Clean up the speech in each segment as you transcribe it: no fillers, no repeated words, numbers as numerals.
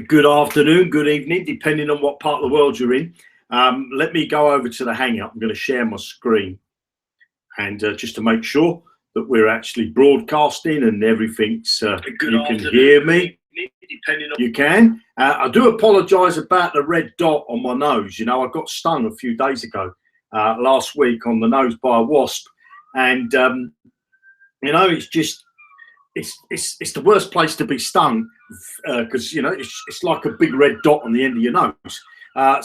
Good afternoon, good evening, depending on what part of the world you're in. Let me go over to the Hangout. I'm going to share my screen, and just to make sure that we're actually broadcasting and everything's you can hear me. You can. I do apologise about the red dot on my nose. You know, I got stung a few days ago, last week, on the nose by a wasp, and you know, it's just it's the worst place to be stung, because you know it's like a big red dot on the end of your nose.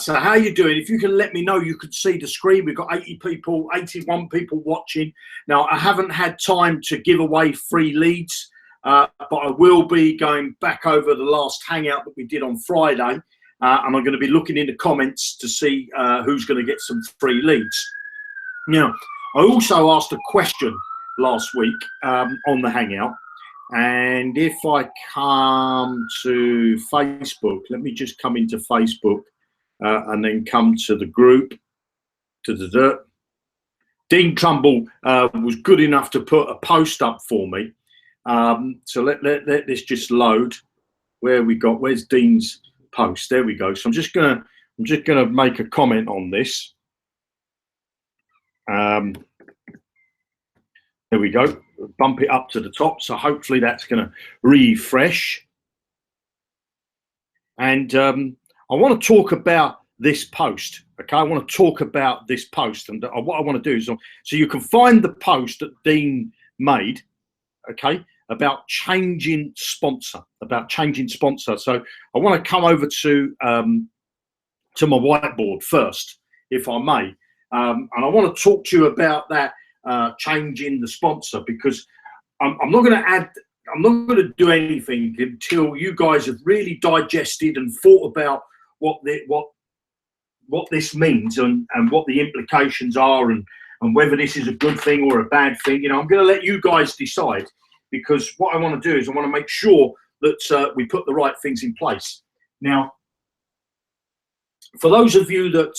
So how you doing? If you can let me know, you can see the screen. We've got 81 people watching. Now, I haven't had time to give away free leads, but I will be going back over the last Hangout that we did on Friday, and I'm going to be looking in the comments to see who's going to get some free leads. Now, I also asked a question last week on the Hangout. And if I come to Facebook, let me just come into Facebook and then come to the group. Dean Trumbull was good enough to put a post up for me. So let this just load. Where's Dean's post? There we go. So I'm just gonna make a comment on this. There we go. Bump it up to the top. So hopefully that's going to refresh. And I want to talk about this post. Okay, I want to talk about this post, and what I want to do is, so you can find the post that Dean made. Okay, about changing sponsor. So I want to come over to my whiteboard first, if I may, and I want to talk to you about that. Changing the sponsor, because I'm not going to do anything until you guys have really digested and thought about what this means and what the implications are, and whether this is a good thing or a bad thing. You know, I'm going to let you guys decide, because what I want to do is I want to make sure that we put the right things in place. Now, for those of you that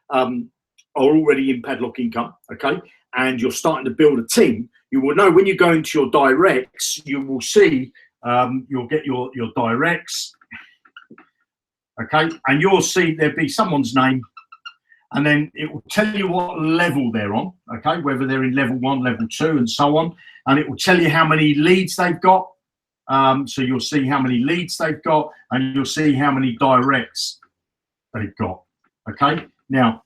are already in Padlock Income, okay, and you're starting to build a team, you will know when you go into your directs, you will see, you'll get your directs, okay, and you'll see there'll be someone's name, and then it will tell you what level they're on, okay, whether they're in level 1, level 2, and so on, and it will tell you how many leads they've got. So you'll see how many leads they've got, and you'll see how many directs they've got, okay. Now,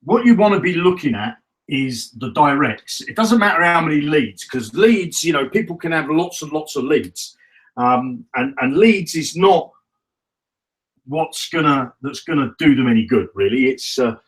what you want to be looking at is the directs. It doesn't matter how many leads, because leads, you know, people can have lots and lots of leads, and leads is not that's gonna do them any good, really. It's the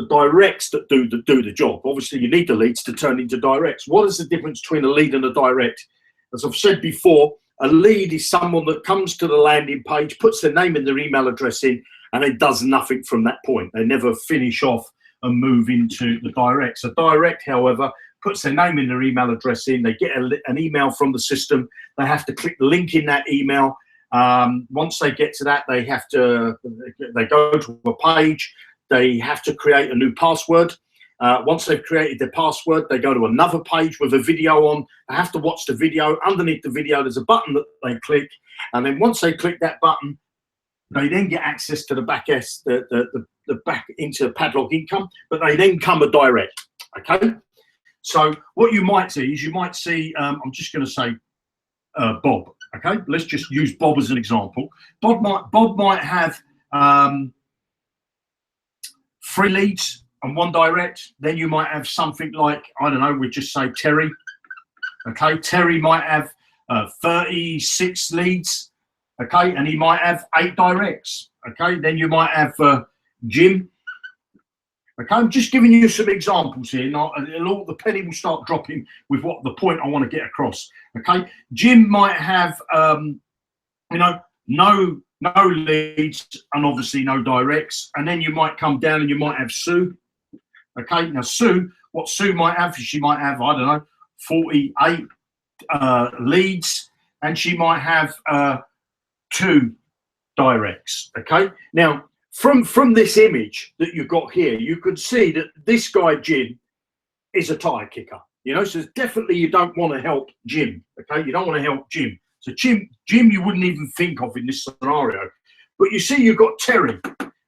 directs that do the job. Obviously, you need the leads to turn into directs. What is the difference between a lead and a direct? As I've said before, a lead is someone that comes to the landing page, puts their name and their email address in, and it does nothing from that point. They never finish off and move into the directs. A direct, however, puts their name and their email address in. They get an email from the system. They have to click the link in that email. Once they get to that, they go to a page. They have to create a new password. Once they've created their password, they go to another page with a video on. They have to watch the video. Underneath the video, there's a button that they click, and then once they click that button, they then get access to the back into Padlock Income, but they then come a direct. Okay, so what you might see is I'm just going to say Bob. Okay, let's just use Bob as an example. Bob might have 3 leads and 1 direct. Then you might have something like, I don't know, we just say Terry. Okay, Terry might have 36 leads. Okay, and he might have 8 directs. Okay, then you might have Jim. Okay, I'm just giving you some examples here. The penny will start dropping with what the point I want to get across. Okay, Jim might have, you know, no leads and obviously no directs, and then you might come down and you might have Sue. Okay, now Sue, what Sue might have, she might have, I don't know, 48 leads, and she might have 2 directs. Okay, now from this image that you've got here, you can see that this guy Jim is a tire kicker. You know, so definitely you don't want to help Jim. Okay, you don't want to help Jim. So Jim, you wouldn't even think of in this scenario. But you see, you've got Terry.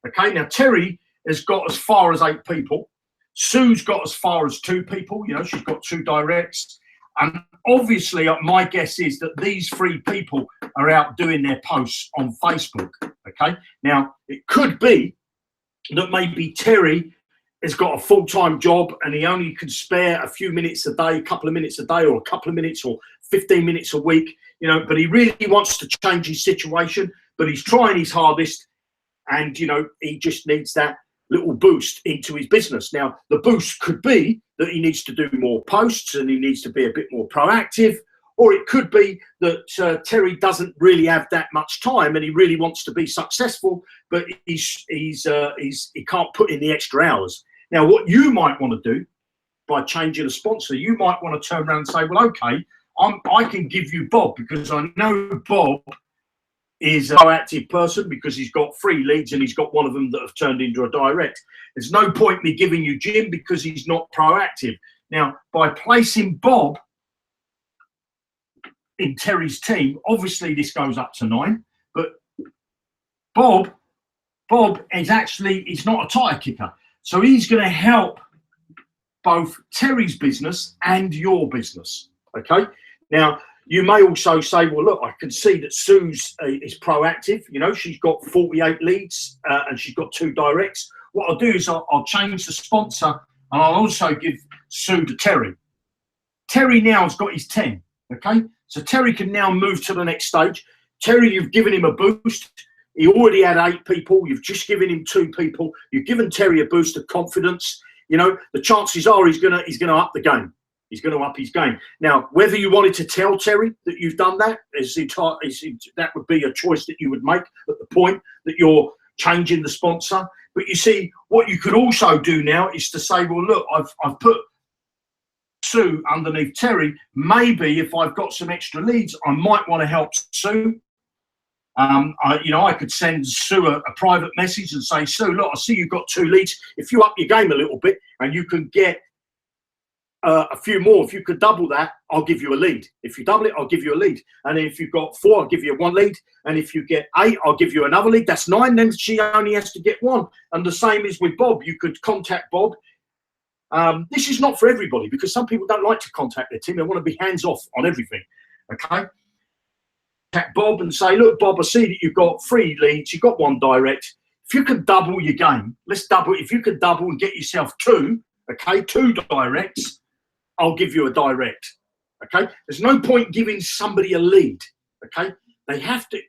Okay, now Terry has got as far as 8 people. Sue's got as far as 2 people. You know, she's got 2 directs. And obviously, my guess is that these 3 people are out doing their posts on Facebook. Okay, now it could be that maybe Terry has got a full-time job and he only can spare a few minutes a day, a couple of minutes a day, or a couple of minutes or 15 minutes a week, you know, but he really wants to change his situation, but he's trying his hardest, and, you know, he just needs that little boost into his business. Now, the boost could be that he needs to do more posts and he needs to be a bit more proactive, or it could be that Terry doesn't really have that much time and he really wants to be successful, but he can't put in the extra hours. Now, what you might want to do by changing a sponsor, you might want to turn around and say, well, okay, I can give you Bob, because I know Bob is a proactive person because he's got 3 leads and he's got one of them that have turned into a direct. There's no point me giving you Jim because he's not proactive. Now, by placing Bob in Terry's team, obviously this goes up to 9, but Bob is actually, he's not a tire kicker. So he's going to help both Terry's business and your business. Okay. Now, you may also say, well, look, I can see that Sue's is proactive. You know, she's got 48 leads and she's got 2 directs. What I'll do is I'll change the sponsor, and I'll also give Sue to Terry. Terry now has got his 10. Okay. So Terry can now move to the next stage. Terry, you've given him a boost. He already had 8 people. You've just given him 2 people. You've given Terry a boost of confidence. You know, the chances are he's gonna up the game. He's going to up his game. Now, whether you wanted to tell Terry that you've done that, that would be a choice that you would make at the point that you're changing the sponsor. But you see, what you could also do now is to say, well, look, I've put Sue underneath Terry. Maybe if I've got some extra leads, I might want to help Sue. I could send Sue a private message and say, Sue, look, I see you've got 2 leads. If you up your game a little bit and you can get a few more, if you could double that, I'll give you a lead. If you double it, I'll give you a lead. And if you've got 4, I'll give you 1 lead. And if you get 8, I'll give you another lead. That's 9. Then she only has to get 1. And the same is with Bob. You could contact Bob. This is not for everybody because some people don't like to contact their team. They want to be hands off on everything. Okay. Contact Bob and say, look, Bob, I see that you've got 3 leads. You've got 1 direct. If you could double your game, let's double. If you could double and get yourself 2, okay, 2 directs, I'll give you a direct. Okay, there's no point giving somebody a lead. Okay, they have to.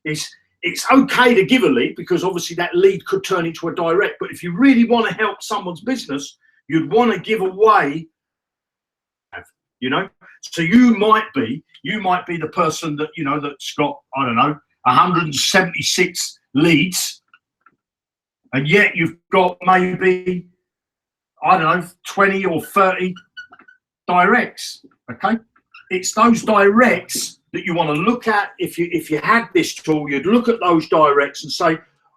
It's okay to give a lead because obviously that lead could turn into a direct. But if you really want to help someone's business, you'd want to give away. You know, so you might be the person that that's got, I don't know, 176 leads, and yet you've got maybe, I don't know, 20 or 30 directs. Okay, it's those directs that you want to look at. If you had this tool, you'd look at those directs and say,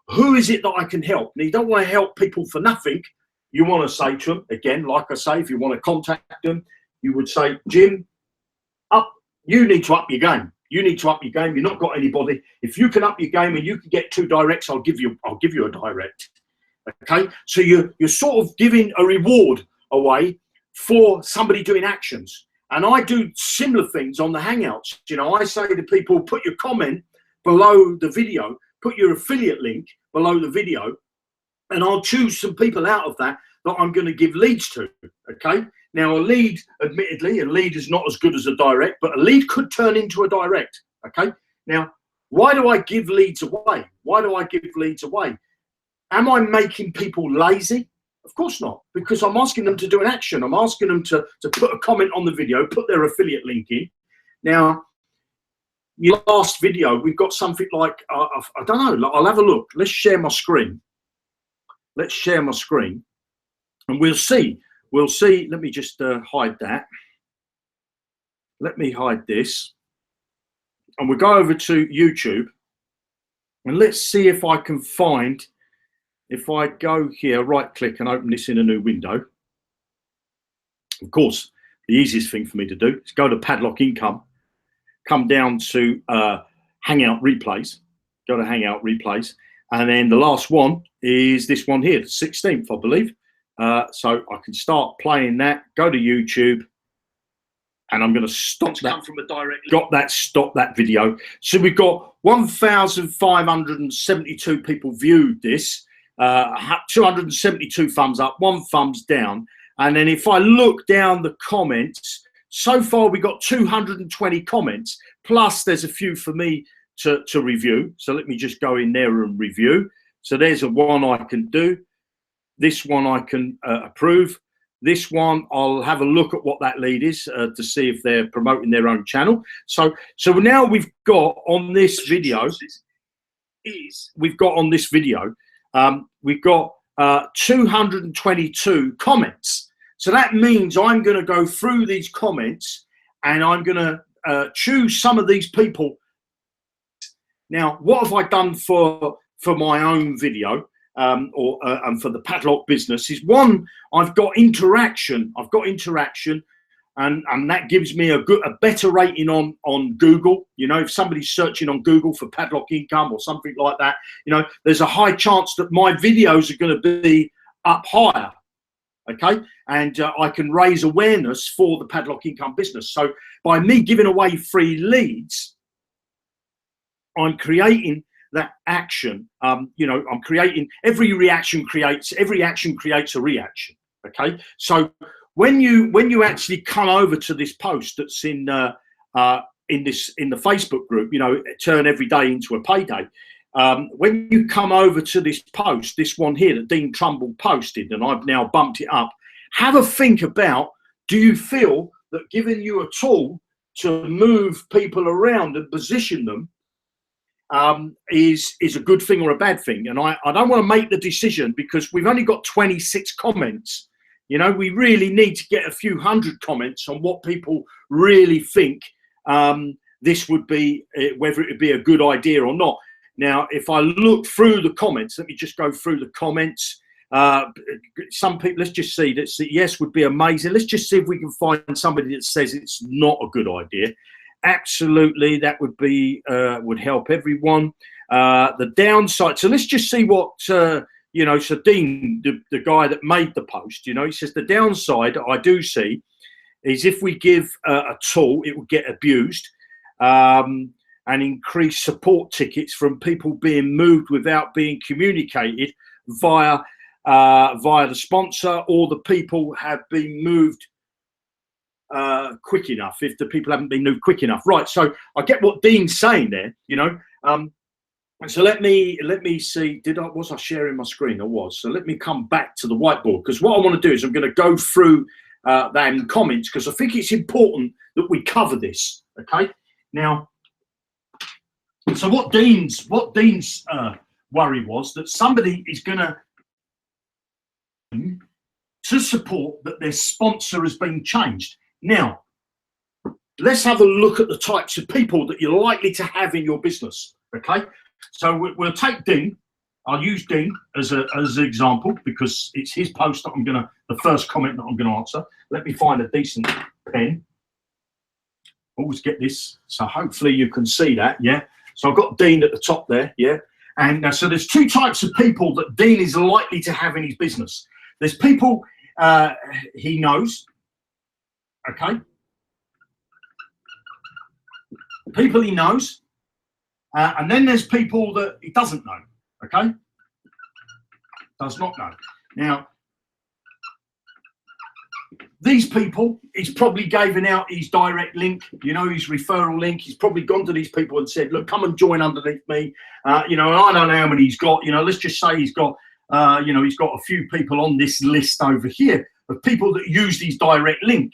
who is it that I can help? And you don't want to help people for nothing. You want to say to them, again, like I say, if you want to contact them, you would say, Jim, you need to up your game. You need to up your game. You've not got anybody. If you can up your game and you can get 2 directs, I'll give you a direct. Okay, so you're sort of giving a reward away for somebody doing actions. And I do similar things on the Hangouts. You know, I say to people, put your comment below the video, put your affiliate link below the video, and I'll choose some people out of that I'm going to give leads to. Okay. Now, a lead, admittedly, a lead is not as good as a direct, but a lead could turn into a direct. Okay. Now, why do I give leads away? Why do I give leads away? Am I making people lazy? Of course not, because I'm asking them to do an action. I'm asking them to put a comment on the video, put their affiliate link in. Now, your last video, we've got something like, I don't know, I'll have a look. Let's share my screen. Let's share my screen and we'll see. We'll see. Let me just hide that. Let me hide this. And we'll go over to YouTube and let's see if I can find, if I go here, right click and open this in a new window. Of course, the easiest thing for me to do is go to Padlock Income. come down to Hangout Replays. Go to Hangout Replays. And then the last one is this one here, the 16th, I believe. So I can start playing that, go to YouTube, and I'm going to stop that. From a direct got that, stop that video. So we've got 1,572 people viewed this, 272 thumbs up, 1 thumbs down. And then if I look down the comments, so far we got 220 comments, plus there's a few for me to review. So let me just go in there and review. So there's a one I can do. This one I can approve. This one I'll have a look at what that lead is to see if they're promoting their own channel. So now we've got on this video, we've got 222 comments. So that means I'm going to go through these comments and I'm going to choose some of these people. Now, what have I done for my own video and for the padlock business is, one, I've got interaction. And that gives me a better rating on Google. You know, if somebody's searching on Google for padlock income or something like that, you know, there's a high chance that my videos are going to be up higher. Okay, and I can raise awareness for the padlock income business. So by me giving away free leads, I'm creating that action. You know, I'm creating every action creates a reaction. Okay, so when you actually come over to this post that's in the Facebook group, you know, turn every day into a payday. When you come over to this post, this one here that Dean Trumbull posted, and I've now bumped it up, have a think about, do you feel that giving you a tool to move people around and position them is a good thing or a bad thing? And I don't want to make the decision because we've only got 26 comments. You know, we really need to get a few hundred comments on what people really think this would be, whether it would be a good idea or not. Now, if I look through the comments, let me just go through the comments. Some people, let's just see that yes would be amazing. Let's just see if we can find somebody that says it's not a good idea. Absolutely, that would be would help everyone. The downside. So let's just see what you know. So Dean, the guy that made the post, you know, he says the downside I do see is if we give a tool, it will get abused. And increase support tickets from people being moved without being communicated via the sponsor, or the people have been moved quick enough, if the people haven't been moved quick enough. Right, so I get what Dean's saying there, you know. And so let me see, was I sharing my screen? I was. So let me come back to the whiteboard, because what I want to do is I'm going to go through them comments, because I think it's important that we cover this. Okay, now. So what Dean's worry was that somebody is going to support that their sponsor has been changed. Now, let's have a look at the types of people that you're likely to have in your business. Okay, so we'll take Dean. I'll use Dean as an example because it's his post that the first comment that I'm going to answer. Let me find a decent pen. Always get this, so hopefully you can see that. Yeah. So I've got Dean at the top there, yeah? And so there's two types of people that Dean is likely to have in his business. There's people he knows, okay? People he knows, and then there's people that he doesn't know, okay? Does not know. Now, these people, he's probably given out his direct link, you know, his referral link. He's probably gone to these people and said, look, come and join underneath me. You know, and I don't know how many he's got. You know, let's just say he's got, you know, he's got a few people on this list over here of people that use his direct link.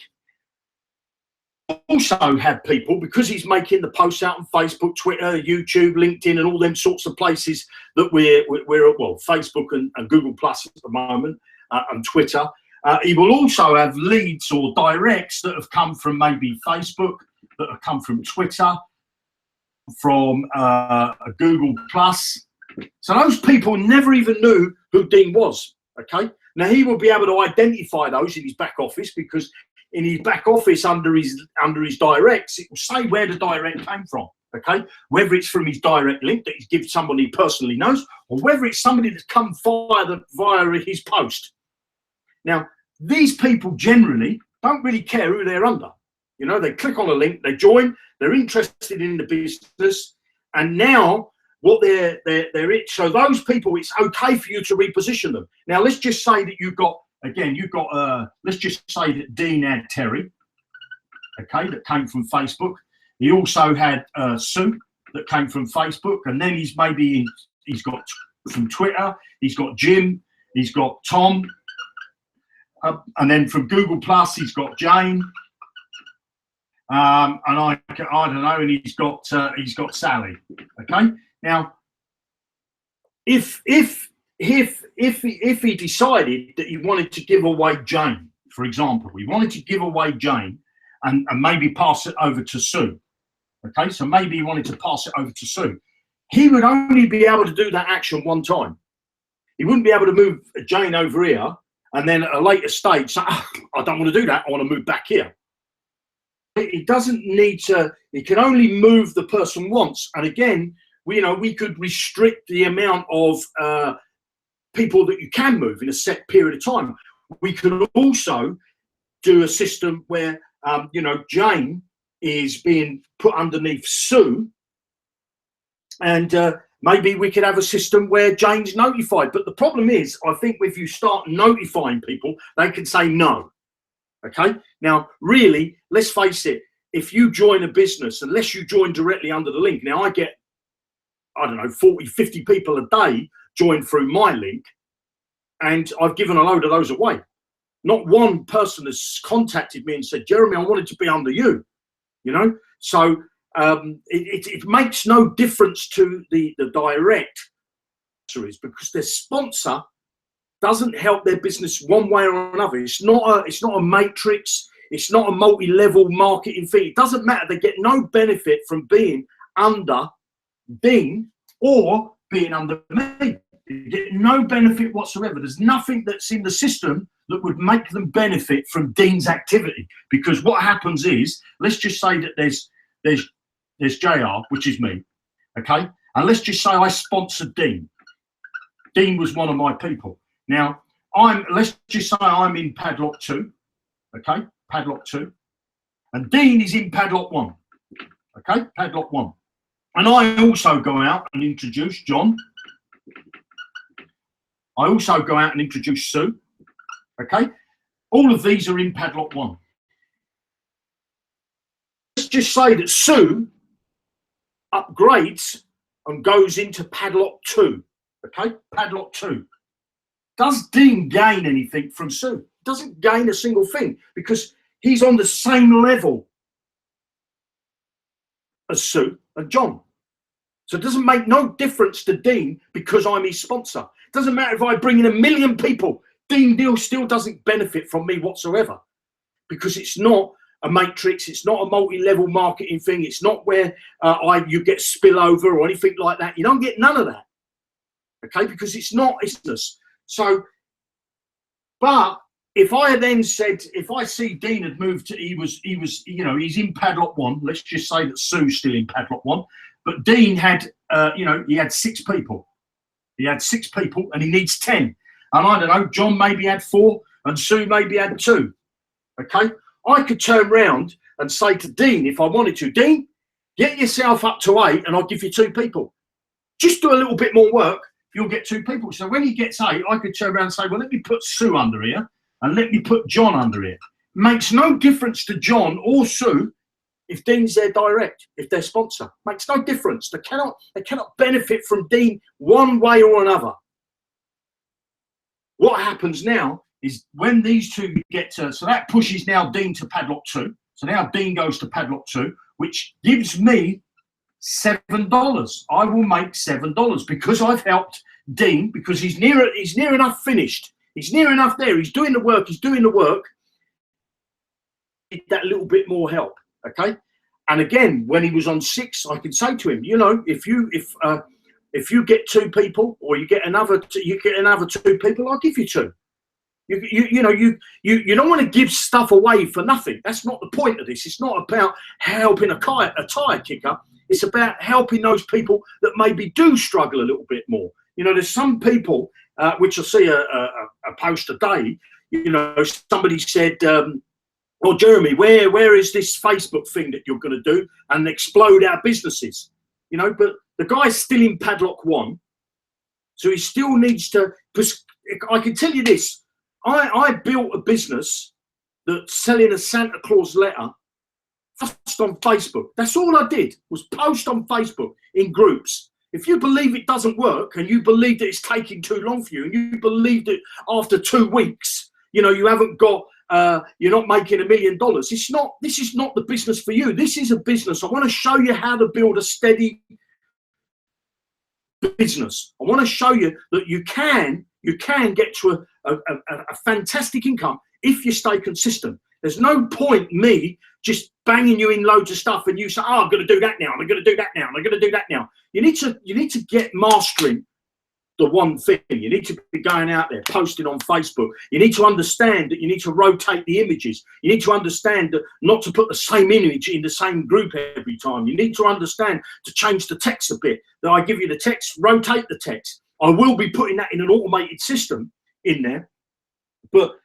Also have people, because he's making the posts out on Facebook, Twitter, YouTube, LinkedIn, and all them sorts of places that we're at, well, Facebook and Google Plus at the moment, and Twitter. He will also have leads or directs that have come from maybe Facebook, that have come from Twitter, from Google Plus. So those people never even knew who Dean was. Okay, now he will be able to identify those in his back office because in his back office under his directs, it will say where the direct came from. Okay, whether it's from his direct link that he's given somebody he personally knows, or whether it's somebody that's come via his post. Now, these people generally don't really care who they're under. You know, they click on a link, they join, they're interested in the business, and now what they're so those people, it's okay for you to reposition them. Now, let's just say that let's just say that Dean had Terry, okay, that came from Facebook. He also had Sue that came from Facebook, and then he's got from Twitter, he's got Jim, he's got Tom, and then from Google Plus he's got Jane, and I don't know, and he's got Sally. Okay, now if he decided that he wanted to give away Jane, for example, he wanted to give away Jane and maybe pass it over to Sue. Okay, so maybe he wanted to pass it over to Sue. He would only be able to do that action one time. He wouldn't be able to move Jane over here and then at a later stage say, oh, I don't want to do that, I want to move back here. He doesn't need to, he can only move the person once. And again, we could restrict the amount of people that you can move in a set period of time. We could also do a system where, Jane is being put underneath Sue, and maybe we could have a system where Jane's notified. But the problem is, I think if you start notifying people, they can say no. Okay, now really, let's face it, if you join a business, unless you join directly under the link, now I get, I don't know, 40, 50 people a day join through my link, and I've given a load of those away. Not one person has contacted me and said, Jeremy, I wanted to be under you. So it makes no difference to the direct series, because their sponsor doesn't help their business one way or another. It's not a matrix. It's not a multi-level marketing fee. It doesn't matter. They get no benefit from being under Dean or being under me. They get no benefit whatsoever. There's nothing that's in the system that would make them benefit from Dean's activity. Because what happens is, let's just say that there's JR, which is me, okay? And let's just say I sponsored Dean. Dean was one of my people. Now, let's just say I'm in padlock 2, okay? Padlock 2. And Dean is in padlock 1, okay? Padlock 1. And I also go out and introduce John. I also go out and introduce Sue, okay? All of these are in padlock 1. Let's just say that Sue upgrades and goes into padlock 2, okay? Padlock 2. Does Dean gain anything from Sue? He doesn't gain a single thing, because he's on the same level as Sue and John. So it doesn't make no difference to Dean because I'm his sponsor. It doesn't matter if I bring in 1 million people. Dean Deal still doesn't benefit from me whatsoever, because it's not a matrix. It's not a multi-level marketing thing. It's not where you get spillover or anything like that. You don't get none of that, okay? Because it's not business. So, but if I then said, if I see Dean had moved to, he's in padlock 1. Let's just say that Sue's still in padlock 1, but Dean had, he had 6 people. He had 6 people, and he needs 10. And I don't know, John maybe had 4, and Sue maybe had 2. Okay, I could turn around and say to Dean, if I wanted to, Dean, get yourself up to 8, and I'll give you 2 people. Just do a little bit more work, you'll get 2 people. So when he gets 8, I could turn around and say, well, let me put Sue under here, and let me put John under here. Makes no difference to John or Sue if Dean's their direct, if they're sponsor. Makes no difference. They cannot benefit from Dean one way or another. What happens now is when these 2 get to, so that pushes now Dean to padlock 2. So now Dean goes to padlock 2, which gives me $7. I will make $7 because I've helped Dean, because he's near enough finished. He's near enough there. He's doing the work. He's doing the work. Need that little bit more help, okay? And again, when he was on 6, I could say to him, if you get 2 people, or you get another 2 people, I'll give you 2. You don't want to give stuff away for nothing. That's not the point of this. It's not about helping a tire kicker. It's about helping those people that maybe do struggle a little bit more. You know, there's some people, which I see a post today, you know, somebody said, oh, Jeremy, where is this Facebook thing that you're going to do and explode our businesses? You know, but the guy's still in padlock 1. So he still needs to, because I can tell you this, I built a business that's selling a Santa Claus letter just on Facebook. That's all I did, was post on Facebook in groups. If you believe it doesn't work and you believe that it's taking too long for you and you believe that after 2 weeks, you know, you haven't got, you're not making $1 million, this is not the business for you. This is a business. I want to show you how to build a steady business. I want to show you that you can get to a fantastic income if you stay consistent. There's no point me just banging you in loads of stuff and you say, oh, I'm going to do that now, I'm going to do that now, I'm going to do that now. You need to get mastering the one thing. You need to be going out there, posting on Facebook. You need to understand that you need to rotate the images. You need to understand that not to put the same image in the same group every time. You need to understand to change the text a bit. That I give you the text, rotate the text. I will be putting that in an automated system in there. But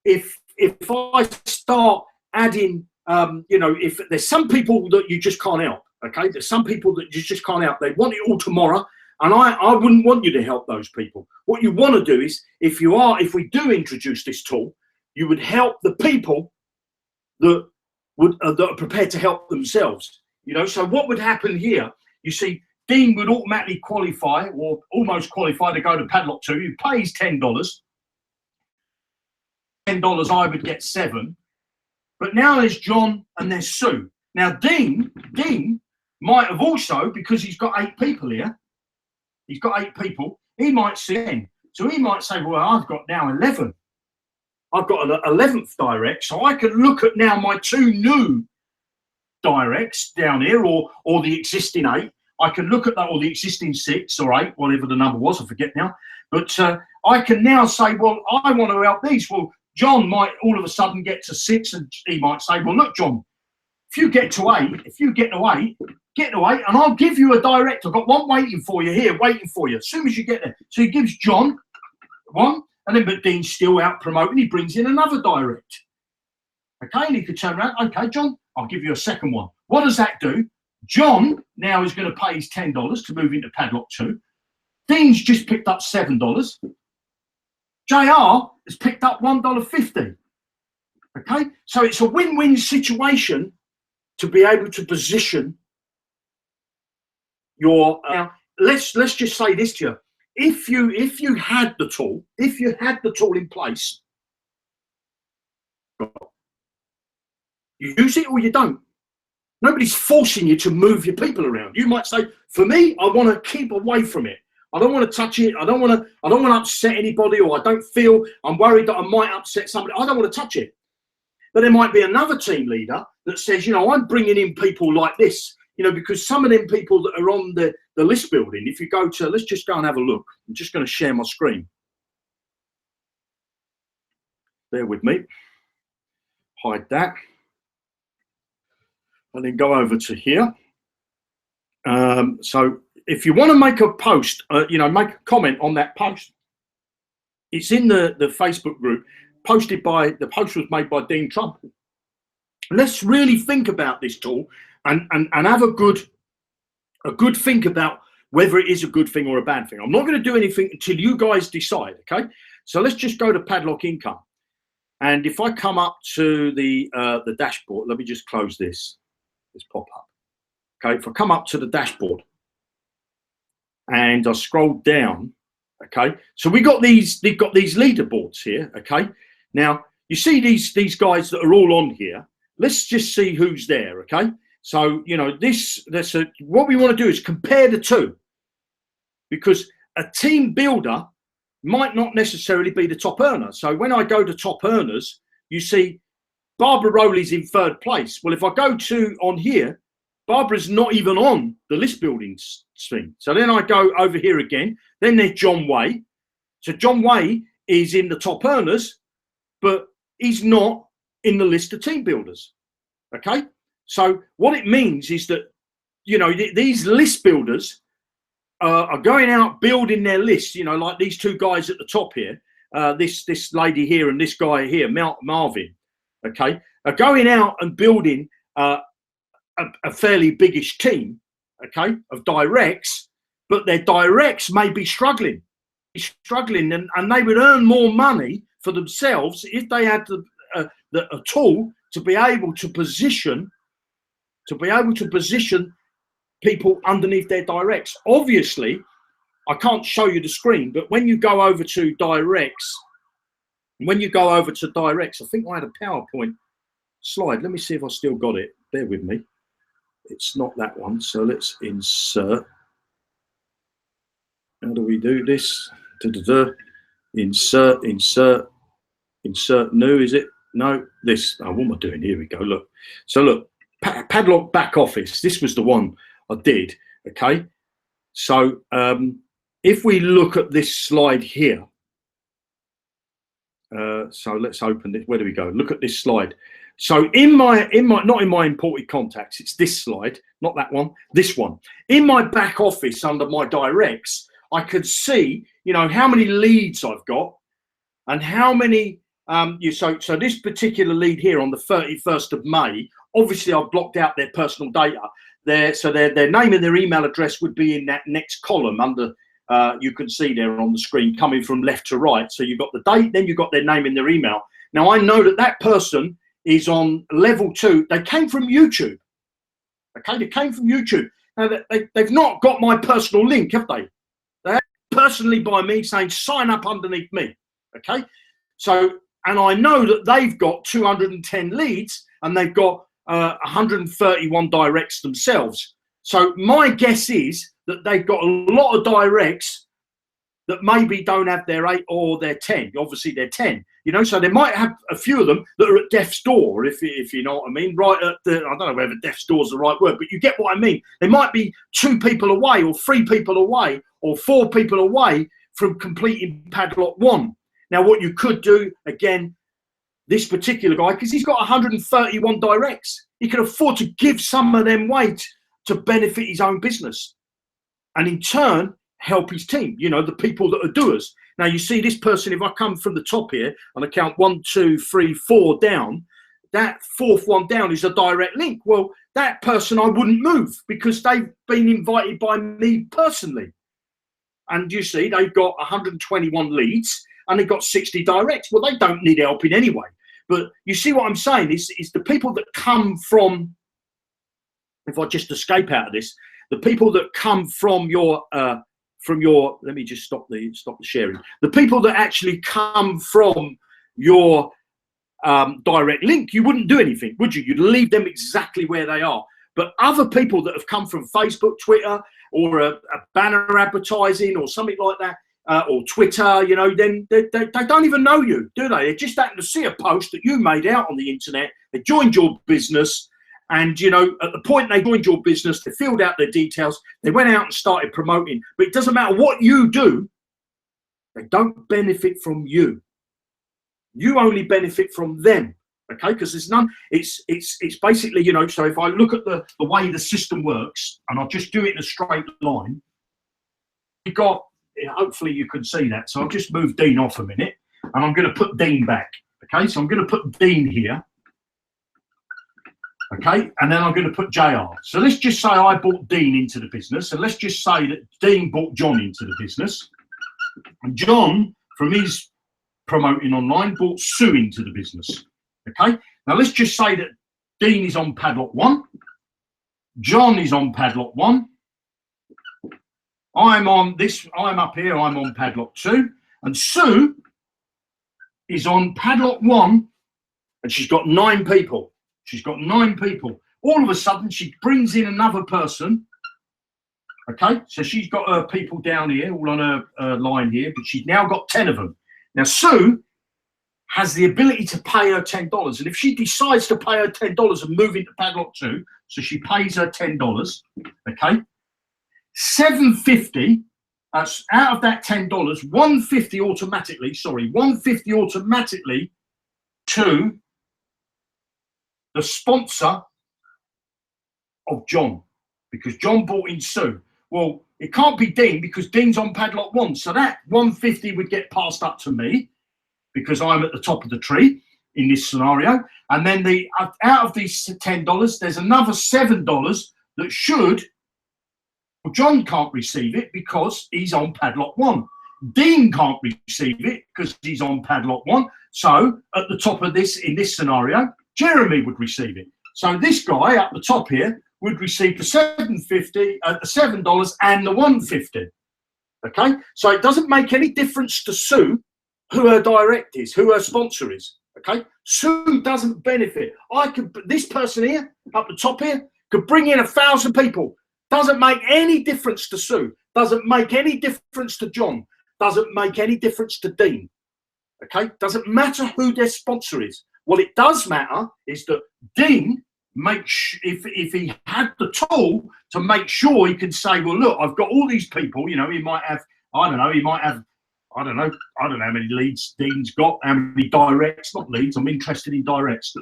if I start adding, you know, if there's some people that you just can't help, okay? There's some people that you just can't help. They want it all tomorrow. And I wouldn't want you to help those people. What you want to do is, if we do introduce this tool, you would help the people that are prepared to help themselves. You know, so what would happen here? You see, Dean would automatically qualify or almost qualify to go to padlock 2. He pays $10. $10, I would get 7. But now there's John and there's Sue. Now Dean might have also, because he's got 8 people here. He's got 8 people. He might see 10. So he might say, well, I've got now 11. I've got an 11th direct. So I can look at now my 2 new directs down here or the existing 8. I can look at that, or the existing 6 or 8, whatever the number was, I forget now. But I can now say, well, I want to help these. Well, John might all of a sudden get to 6 and he might say, well, look, John, if you get to 8, get to 8, and I'll give you a direct. I've got one waiting for you here, waiting for you as soon as you get there. So he gives John 1, and then but Dean's still out promoting. He brings in another direct. Okay, and he could turn around. Okay, John, I'll give you a second one. What does that do? John now is going to pay his $10 to move into padlock 2. Dean's just picked up $7. JR has picked up $1.50. Okay, so it's a win-win situation to be able to position your. Now, let's just say this to you: if you had the tool, in place, you use it or you don't. Nobody's forcing you to move your people around. You might say, for me, I want to keep away from it. I don't want to touch it. I don't want to upset anybody, or I don't feel, I'm worried that I might upset somebody. I don't want to touch it. But there might be another team leader that says, you know, I'm bringing in people like this, you know, because some of them people that are on the list building, if you go to, let's just go and have a look. I'm just going to share my screen. Bear with me. Hide that. And then go over to here. So if you want to make a post, you know, make a comment on that post, it's in the Facebook group. The post was made by Dean Trump. Let's really think about this tool and have a good think about whether it is a good thing or a bad thing. I'm not going to do anything until you guys decide, okay? So let's just go to padlock income. And if I come up to the dashboard, let me just close this pop up. Okay, if I come up to the dashboard and I scroll down, okay, so they've got these leaderboards here, okay. Now you see these guys that are all on here. Let's just see who's there, okay. So you know what we want to do is compare the two, because a team builder might not necessarily be the top earner. So when I go to top earners, you see Barbara Rowley's in 3rd place. Well, if I go to on here, Barbara's not even on the list building thing. So then I go over here again. Then there's John Way. So John Way is in the top earners, but he's not in the list of team builders. Okay, so what it means is that, you know, these list builders are going out building their lists. You know, like these two guys at the top here, this lady here and this guy here, Marvin. Okay, are going out and building a fairly biggish team. Okay, of directs, but their directs may be struggling, and they would earn more money for themselves if they had a tool to be able to position people underneath their directs. Obviously, I can't show you the screen, but when you go over to directs, I think I had a PowerPoint slide. Let me see if I still got it. Bear with me. It's not that one. So let's insert. How do we do this? Insert new, is it? No, this. Oh, what am I doing? Here we go. Look. So look, Padlock back office. This was the one I did. Okay. So if we look at this slide here, so let's open it. Where do we go? Look at this slide. So not in my imported contacts, it's this slide, not that one, this one. In my back office under my directs, I could see, you know, how many leads I've got and how many. So this particular lead here on the 31st of May, obviously I've blocked out their personal data. Their name and their email address would be in that next column under. You can see there on the screen coming from left to right. So you've got the date, then you've got their name and their email. Now I know that person is on level 2. They came from YouTube. Okay, they came from YouTube. Now they've not got my personal link, have they? They're personally by me saying sign up underneath me. Okay, so and I know that they've got 210 leads and they've got 131 directs themselves. So my guess is that they've got a lot of directs that maybe don't have their 8 or their 10. Obviously, they're 10. You know, so they might have a few of them that are at death's door, if you know what I mean. Right at the, I don't know whether death's door is the right word, but you get what I mean. They might be 2 people away, or 3 people away, or 4 people away from completing Padlock 1. Now, what you could do, again, this particular guy, because he's got 131 directs, he can afford to give some of them away to benefit his own business, and in turn help his team, you know, the people that are doers. Now you see this person, if I come from the top here and I count 1, 2, 3, 4 down, that 4th one down is a direct link. Well, that person I wouldn't move because they've been invited by me personally. And you see they've got 121 leads and they've got 60 directs. Well, they don't need helping anyway. But you see what I'm saying is the people that come from, if I just escape out of this, the people that come from your let me just stop the sharing. The people that actually come from your direct link, you wouldn't do anything, would you? You'd leave them exactly where they are. But other people that have come from Facebook, Twitter, or a banner advertising or something like that, or Twitter, you know, then they don't even know you, do they? They just happen to see a post that you made out on the internet. They joined your business. And, you know, at the point they joined your business, they filled out their details, they went out and started promoting. But it doesn't matter what you do, they don't benefit from you. You only benefit from them, okay? Because there's none, it's basically, you know, so if I look at the way the system works, and I'll just do it in a straight line, you've got, hopefully you can see that. So I'll just move Dean off a minute, and I'm going to put Dean back, okay? So I'm going to put Dean here. Okay, and then I'm going to put JR. So let's just say I brought Dean into the business, and let's just say that Dean brought John into the business, and John, from his promoting online, brought Sue into the business. Okay, now let's just say that Dean is on Padlock 1, John is on Padlock 1, I'm up here, I'm on Padlock 2, and Sue is on Padlock 1, and she's got 9 people. She's got 9 people. All of a sudden, she brings in another person. Okay, so she's got her people down here, all on her line here, but she's now got 10 of them. Now, Sue has the ability to pay her $10. And if she decides to pay her $10 and move into Padlock 2, so she pays her $10, okay, $7.50, out of that $10, $1.50 automatically to the sponsor of John, because John bought in Sue. Well, it can't be Dean because Dean's on padlock 1. So that 150 would get passed up to me because I'm at the top of the tree in this scenario. And then out of these $10, there's another $7 that should, well, John can't receive it because he's on padlock 1. Dean can't receive it because he's on padlock 1. So at the top of this, in this scenario, Jeremy would receive it. So this guy up the top here would receive the $7 and the $150. Okay, so it doesn't make any difference to Sue who her direct is, who her sponsor is. Okay, Sue doesn't benefit. This person here up the top here could bring in 1,000 people. Doesn't make any difference to Sue. Doesn't make any difference to John. Doesn't make any difference to Dean. Okay, doesn't matter who their sponsor is. What it does matter is that Dean if he had the tool to make sure he can say, well, look, I've got all these people, you know, he might have, I don't know how many leads Dean's got, how many directs, not leads, I'm interested in directs.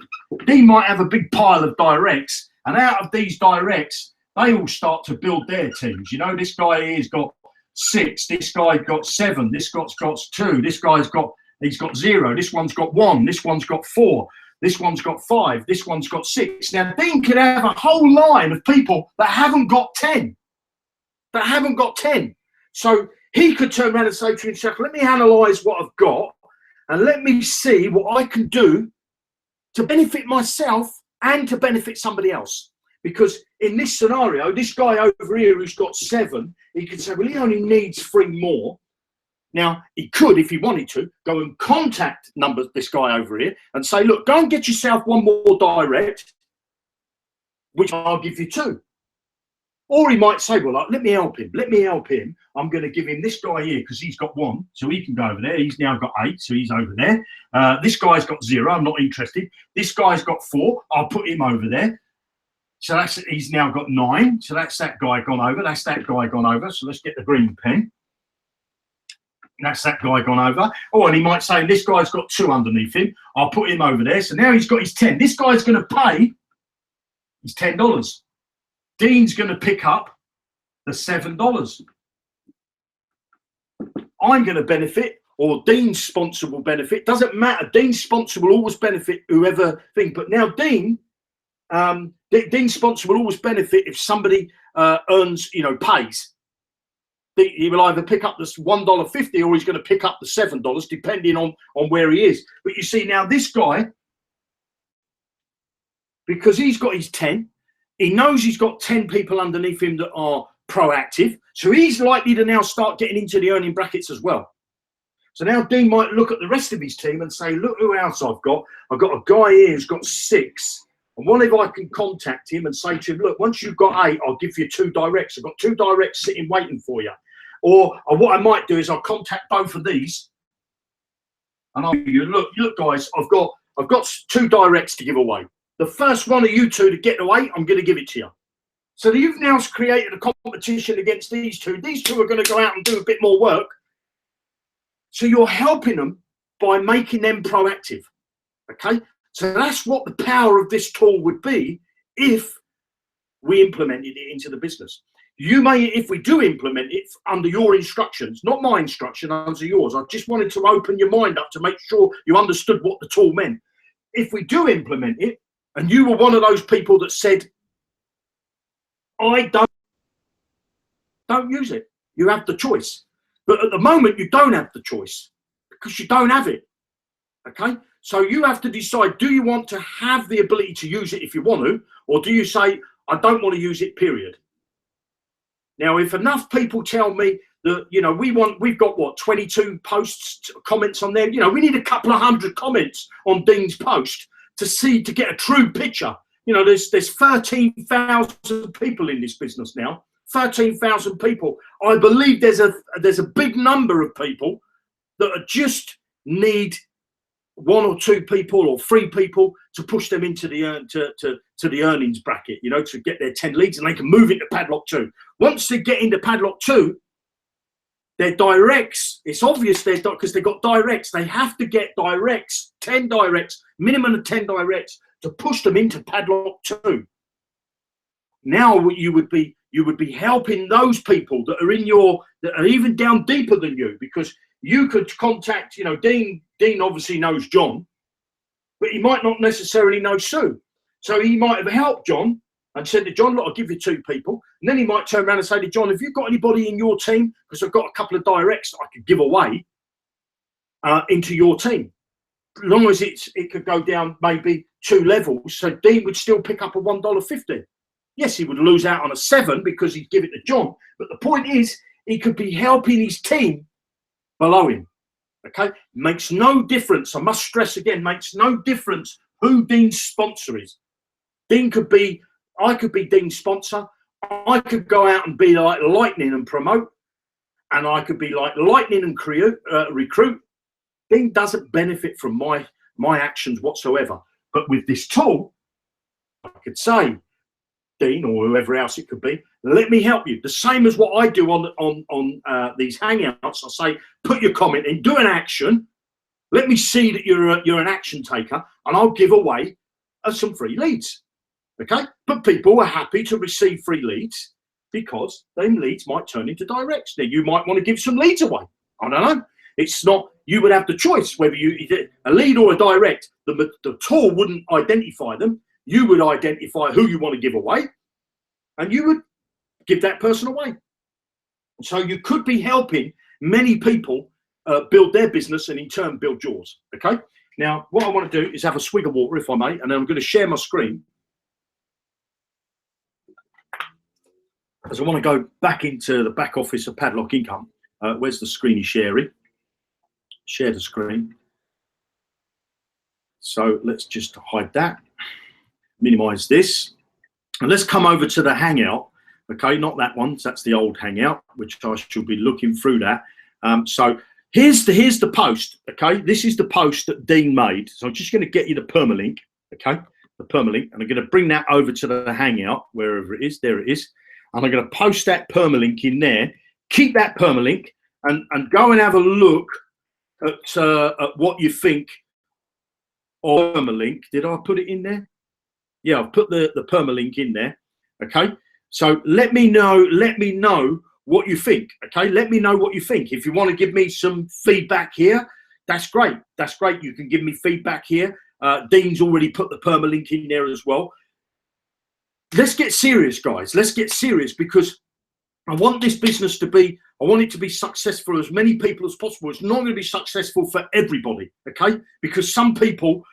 Dean might have a big pile of directs, and out of these directs, they all start to build their teams. You know, this guy here's got 6, this guy got 7, this guy's got 2, this guy's got, he's got 0, this one's got 1, this one's got 4. This one's got 5, this one's got 6. Now, Dean could have a whole line of people that haven't got 10. So he could turn around and say to himself, let me analyse what I've got and let me see what I can do to benefit myself and to benefit somebody else. Because in this scenario, this guy over here who's got 7, he could say, well, he only needs 3 more. Now, he could, if he wanted to, go and contact this guy over here and say, look, go and get yourself 1 more direct, which I'll give you 2. Or he might say, well, let me help him. I'm going to give him this guy here because he's got 1, so he can go over there. He's now got 8, so he's over there. This guy's got 0, I'm not interested. This guy's got 4, I'll put him over there. So he's now got 9, so that's that guy gone over. That's that guy gone over. So let's get the green pen. That's that guy gone over. Oh, and he might say, this guy's got 2 underneath him. I'll put him over there. So now he's got his 10. This guy's going to pay his $10. Dean's going to pick up the $7. I'm going to benefit, or Dean's sponsor will benefit. Doesn't matter. Dean's sponsor will always benefit whoever thing. But now Dean's sponsor will always benefit if somebody earns, you know, pays. He will either pick up this $1.50 or he's going to pick up the $7, depending on where he is. But you see, now this guy, because he's got his 10, he knows he's got 10 people underneath him that are proactive. So he's likely to now start getting into the earning brackets as well. So now Dean might look at the rest of his team and say, look who else I've got. I've got a guy here who's got 6. And what if I can contact him and say to him, look, once you've got 8, I'll give you 2 directs. I've got 2 directs sitting waiting for you. Or what I might do is I'll contact both of these, and I'll look, guys, I've got 2 directs to give away. The first one of you 2 to get to 8, I'm going to give it to you. So you've now created a competition against these 2. These 2 are going to go out and do a bit more work. So you're helping them by making them proactive. Okay, so that's what the power of this tool would be if we implemented it into the business. You may, if we do implement it under your instructions, not my instruction, under yours. I just wanted to open your mind up to make sure you understood what the tool meant. If we do implement it, and you were one of those people that said, I don't use it. You have the choice. But at the moment, you don't have the choice because you don't have it. Okay? So you have to decide, do you want to have the ability to use it if you want to, or do you say, I don't want to use it, period? Now, if enough people tell me that, you know, we've got what, 22 posts, comments on there, you know, we need a couple of 100 comments on Dean's post to get a true picture. You know, there's 13,000 people in this business now, 13,000 people. I believe there's a big number of people that are just need 1 or 2 people or 3 people to push them into the to the earnings bracket, you know, to get their 10 leads, and they can move into padlock 2. Once they get into padlock 2, Their directs, it's obvious they're because they've got directs. They have to get directs, 10 directs, minimum of 10 directs to push them into padlock 2. Now you would be helping those people that are that are even down deeper than you, because you could contact, Dean obviously knows John, but he might not necessarily know Sue. So he might have helped John and said to John, look, I'll give you 2 people. And then he might turn around and say to John, have you got anybody in your team? Because I've got a couple of directs that I could give away into your team. As long as it could go down maybe 2 levels. So Dean would still pick up a $1.50. Yes, he would lose out on a 7 because he'd give it to John. But the point is, he could be helping his team below him. Okay? Makes no difference. I must stress again, makes no difference who Dean's sponsor is. I could be Dean's sponsor. I could go out and be like Lightning and promote. And I could be like Lightning and recruit. Dean doesn't benefit from my actions whatsoever. But with this tool, I could say, Dean or whoever else it could be, let me help you. The same as what I do on these hangouts. I say, put your comment in, do an action. Let me see that you're an action taker, and I'll give away some free leads. Okay, but people are happy to receive free leads because them leads might turn into directs. Now you might want to give some leads away. I don't know. It's not. You would have the choice whether you a lead or a direct. The tool wouldn't identify them. You would identify who you want to give away, and you would give that person away. So you could be helping many people build their business and in turn build yours. Okay. Now, what I want to do is have a swig of water, if I may, and then I'm going to share my screen. As I want to go back into the back office of Padlock Income. Where's the screen he's sharing? Share the screen. So let's just hide that. Minimize this. And let's come over to the Hangout. Okay, not that one. That's the old Hangout, which I should be looking through that. So here's the post. Okay, this is the post that Dean made. So I'm just going to get you the permalink. Okay, the permalink, and I'm going to bring that over to the Hangout, wherever it is. There it is. And I'm going to post that permalink in there. Keep that permalink and go and have a look at what you think of permalink. Did I put it in there? Yeah, I've put the permalink in there. Okay. So let me know what you think. Okay. Let me know what you think. If you want to give me some feedback here, that's great. That's great. You can give me feedback here. Dean's already put the permalink in there as well. Let's get serious, guys. Let's get serious, because I want this business to be, I want it to be successful for as many people as possible. It's not going to be successful for everybody, okay? Because some people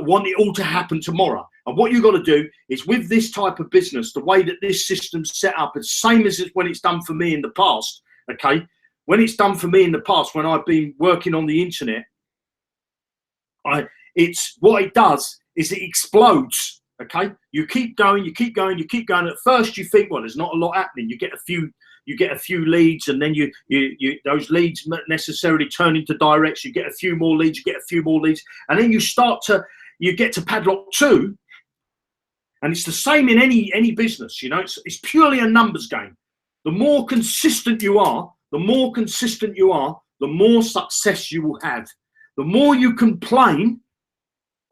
want it all to happen tomorrow. And what you've got to do is, with this type of business, the way that this system's set up, it's the same as when it's done for me in the past, okay? When it's done for me in the past, when I've been working on the internet, it's what it does is it explodes. Okay, you keep going, you keep going, you keep going. At first, you think, well, there's not a lot happening. You get a few leads, and then you those leads not necessarily turn into directs. You get a few more leads, you get a few more leads, and then you get to padlock 2, and it's the same in any business. You know, it's purely a numbers game. The more consistent you are, the more success you will have. The more you complain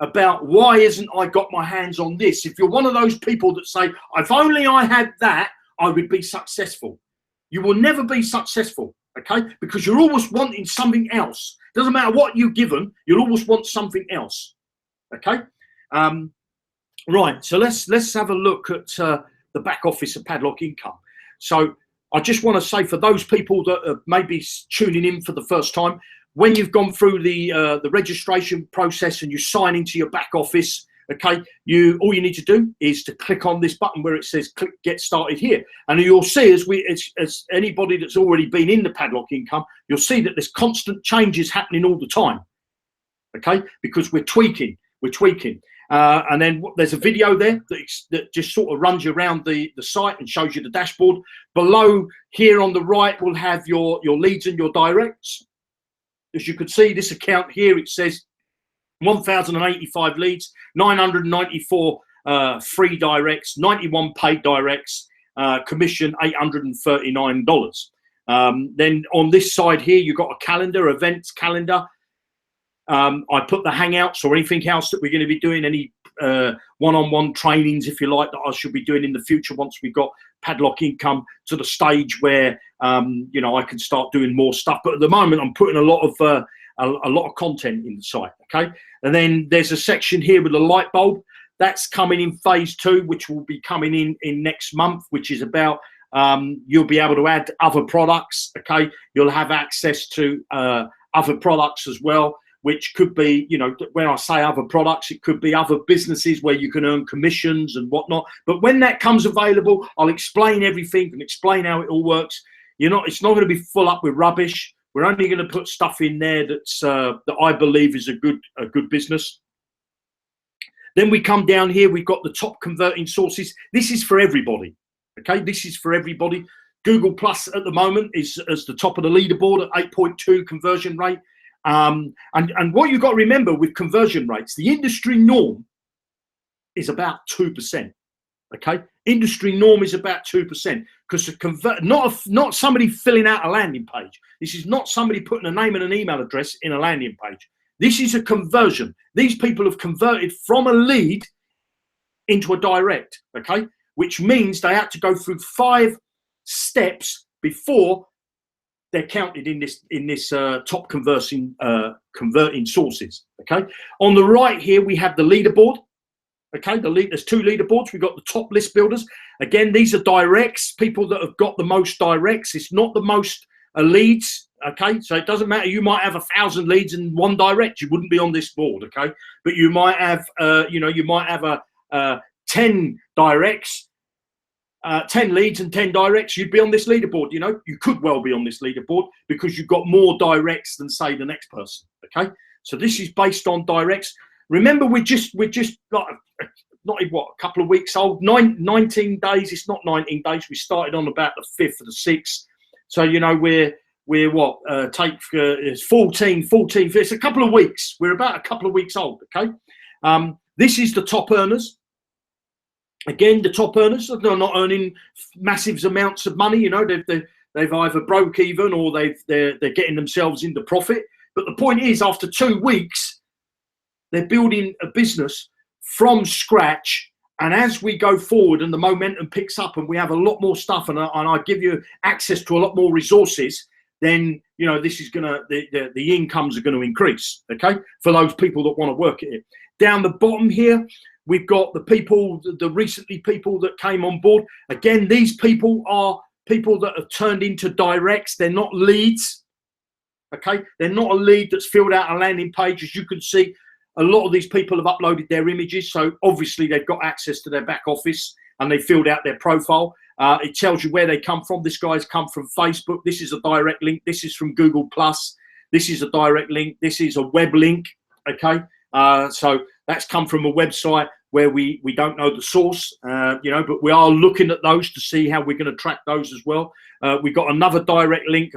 about why isn't I got my hands on this, if you're one of those people that say, if only I had that, I would be successful, you will never be successful, okay? Because you're always wanting something else. Doesn't matter what you're given, you'll always want something else, okay? Right, so let's have a look at the back office of Padlock Income. So I just want to say, for those people that are maybe tuning in for the first time, when you've gone through the registration process and you sign into your back office, okay, all you need to do is to click on this button where it says click get started here, and you'll see, as anybody that's already been in the Padlock Income, you'll see that there's constant changes happening all the time, okay, because we're tweaking. And then there's a video there that just sort of runs you around the site and shows you the dashboard. Below here on the right, we'll have your leads and your directs. As you can see, this account here, it says 1,085 leads, 994 free directs, 91 paid directs, commission $839. Then on this side here, you've got a calendar, events calendar. I put the hangouts or anything else that we're going to be doing, any one-on-one trainings, if you like, that I should be doing in the future once we've got Padlock Income to the stage where you know, I can start doing more stuff. But at the moment, I'm putting a lot of content in the site. Okay, and then there's a section here with the light bulb. That's coming in phase 2, which will be coming in next month, which is about you'll be able to add other products. Okay, you'll have access to other products as well, which could be, you know, when I say other products, it could be other businesses where you can earn commissions and whatnot. But when that comes available, I'll explain everything and explain how it all works. It's not going to be full up with rubbish. We're only going to put stuff in there that's that I believe is a good business. Then we come down here. We've got the top converting sources. This is for everybody. Okay, this is for everybody. Google Plus at the moment is as the top of the leaderboard at 8.2 conversion rate. And what you've got to remember with conversion rates, the industry norm is about 2%. Okay, industry norm is about 2%, because not somebody filling out a landing page. This is not somebody putting a name and an email address in a landing page. This is a conversion. These people have converted from a lead into a direct. Okay, which means they had to go through 5 steps before they're counted in this top converting sources. Okay, on the right here we have the leaderboard. Okay, there's 2 leaderboards. We've got the top list builders. Again, these are directs, people that have got the most directs. It's not the most leads. Okay, so it doesn't matter. You might have 1,000 leads and 1 direct. You wouldn't be on this board. Okay, but you might have, you might have 10 directs. 10 leads and 10 directs, you'd be on this leaderboard. You could well be on this leaderboard because you've got more directs than, say, the next person. Okay, so this is based on directs. Remember, we're just not what, a couple of weeks old, 19 days. It's not 19 days. We started on about the 5th or the 6th. So we're what, it's 14. It's a couple of weeks. We're about a couple of weeks old. Okay, this is the top earners. Again, the top earners, they're not earning massive amounts of money. They've either broke even or they're getting themselves into profit. But the point is, after 2 weeks, they're building a business from scratch. And as we go forward and the momentum picks up and we have a lot more stuff and I give you access to a lot more resources, then, this is the incomes are going to increase. Okay, for those people that want to work at it. Down the bottom here, we've got the recently people that came on board. Again, these people are people that have turned into directs. They're not leads. Okay, they're not a lead that's filled out a landing page. As you can see, a lot of these people have uploaded their images, so obviously they've got access to their back office and they filled out their profile. It tells you where they come from. This guy's come from Facebook. This is a direct link. This is from Google Plus. This is a direct link. This is a web link. Okay, so that's come from a website where we don't know the source, but we are looking at those to see how we're going to track those as well. We've got another direct link,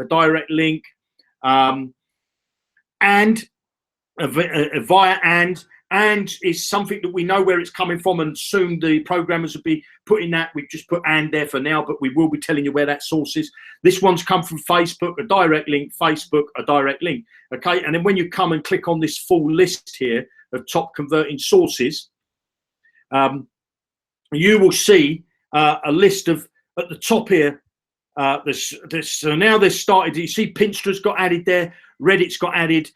and via and is something that we know where it's coming from, and soon the programmers will be putting that. We've just put and there for now, but we will be telling you where that source is. This one's come from Facebook, a direct link, Facebook, a direct link. Okay, and then when you come and click on this full list here of top converting sources, you will see a list of, at the top here, so now they've started. You see Pinterest got added there, Reddit's got added.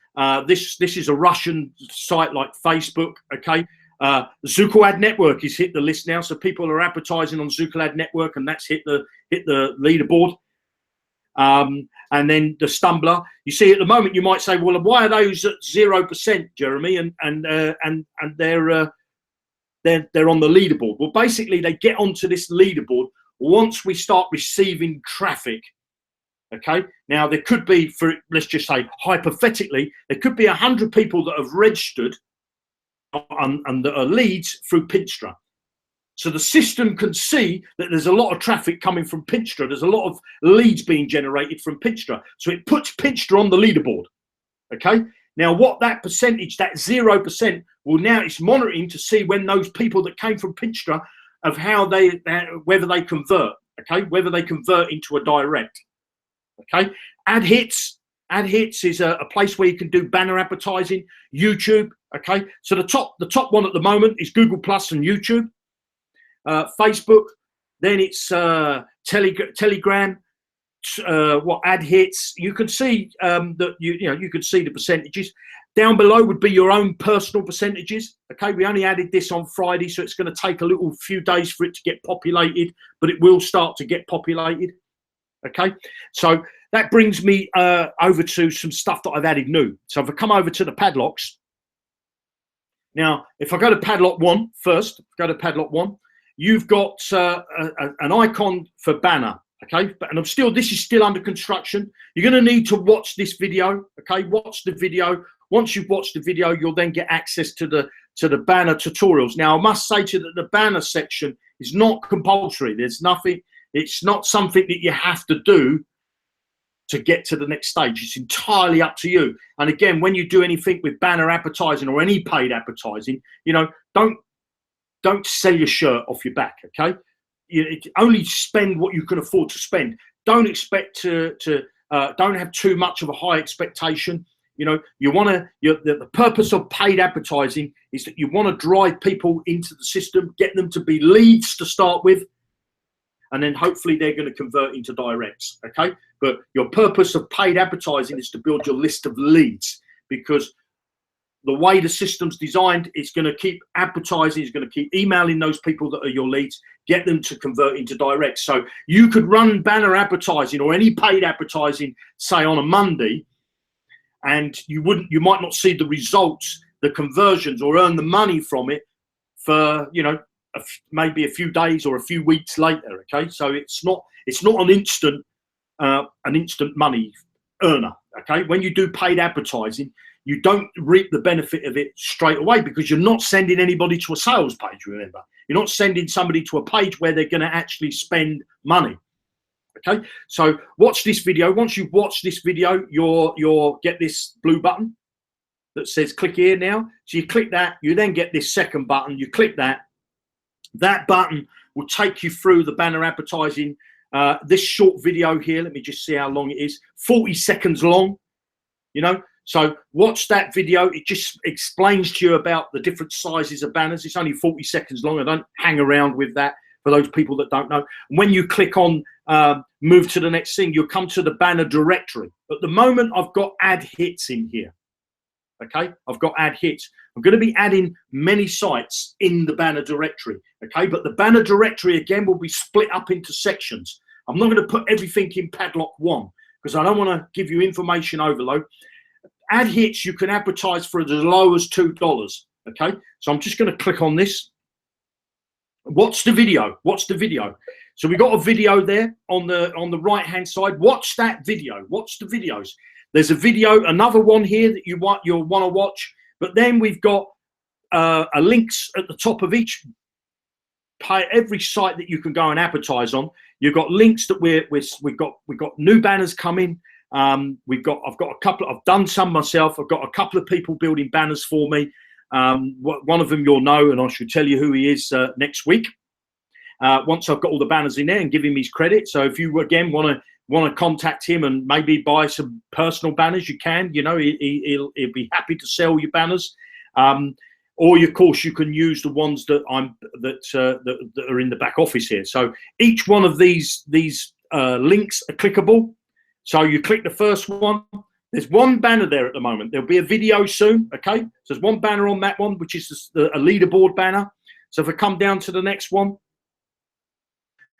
This is a Russian site like Facebook. Okay, Zuckerad Network is hit the list now, so people are advertising on Zuckerad Network, and that's hit the leaderboard. And then the Stumbler. You see, at the moment, you might say, well, why are those at 0%, Jeremy? And they're on the leaderboard. Well, basically, they get onto this leaderboard once we start receiving traffic. Okay, now there could be, let's just say hypothetically, there could be 100 people that have registered and that are leads through Pinterest. So the system can see that there's a lot of traffic coming from Pinterest. There's a lot of leads being generated from Pinterest. So it puts Pinterest on the leaderboard. Okay, now what that percentage, that 0%, well, now it's monitoring to see when those people that came from Pinterest of how whether they convert. Okay, whether they convert into a direct. Okay, ad hits is a place where you can do banner advertising. YouTube. Okay, so the top one at the moment is Google Plus and YouTube. Facebook, then it's Telegram. What ad hits? You can see that you can see the percentages. Down below would be your own personal percentages. Okay, we only added this on Friday, so it's going to take a few days for it to get populated, but it will start to get populated. Okay, so that brings me over to some stuff that I've added new. So if I come over to the padlocks, now if I go to padlock 1 first, go to padlock 1, you've got an icon for banner. Okay, and this is still under construction. You're going to need to watch this video. Okay, watch the video. Once you've watched the video, you'll then get access to the banner tutorials. Now, I must say to you that the banner section is not compulsory. There's nothing. It's not something that you have to do to get to the next stage. It's entirely up to you. And again, when you do anything with banner advertising or any paid advertising, don't sell your shirt off your back. Okay, only spend what you can afford to spend. Don't expect don't have too much of a high expectation. The purpose of paid advertising is that you want to drive people into the system, get them to be leads to start with, and then hopefully they're going to convert into directs. Okay, but your purpose of paid advertising is to build your list of leads, because the way the system's designed, it's going to keep advertising, it's going to keep emailing those people that are your leads, get them to convert into directs. So you could run banner advertising or any paid advertising, say on a Monday, and you might not see the results, the conversions, or earn the money from it for maybe a few days or a few weeks later. Okay, so it's not an instant money earner. Okay, when you do paid advertising, you don't reap the benefit of it straight away, because you're not sending anybody to a sales page. Remember, you're not sending somebody to a page where they're going to actually spend money. Okay, so watch this video. Once you've watched this video, you'll get this blue button that says click here now. So you click that, you then get this second button, you click that. That button will take you through the banner advertising. This short video here, let me just see how long it is, 40 seconds long, So watch that video. It just explains to you about the different sizes of banners. It's only 40 seconds long. I don't hang around with that for those people that don't know. When you click on move to the next thing, you'll come to the banner directory. At the moment, I've got ad hits in here. Okay, I've got ad hits. I'm going to be adding many sites in the banner directory. Okay, but the banner directory again will be split up into sections. I'm not going to put everything in padlock 1 because I don't want to give you information overload. Ad hits you can advertise for as low as $2. Okay, so I'm just going to click on this. Watch the video. Watch the video. So we got a video there on the right hand side. Watch that video. Watch the videos. There's a video, another one here that you'll want to watch. But then we've got links at the top of every site that you can go and advertise on. You've got links that we've got new banners coming. I've got a couple. I've done some myself. I've got a couple of people building banners for me. One of them you'll know, and I should tell you who he is next week. Once I've got all the banners in there and give him his credit. So if you again want to contact him and maybe buy some personal banners, you can. He'll be happy to sell your banners. Or of course you can use the ones that are in the back office here. So each one of these links are clickable. So you click the first one. There's one banner there at the moment. There'll be a video soon. Okay, so there's one banner on that one, which is a leaderboard banner. So if I come down to the next one,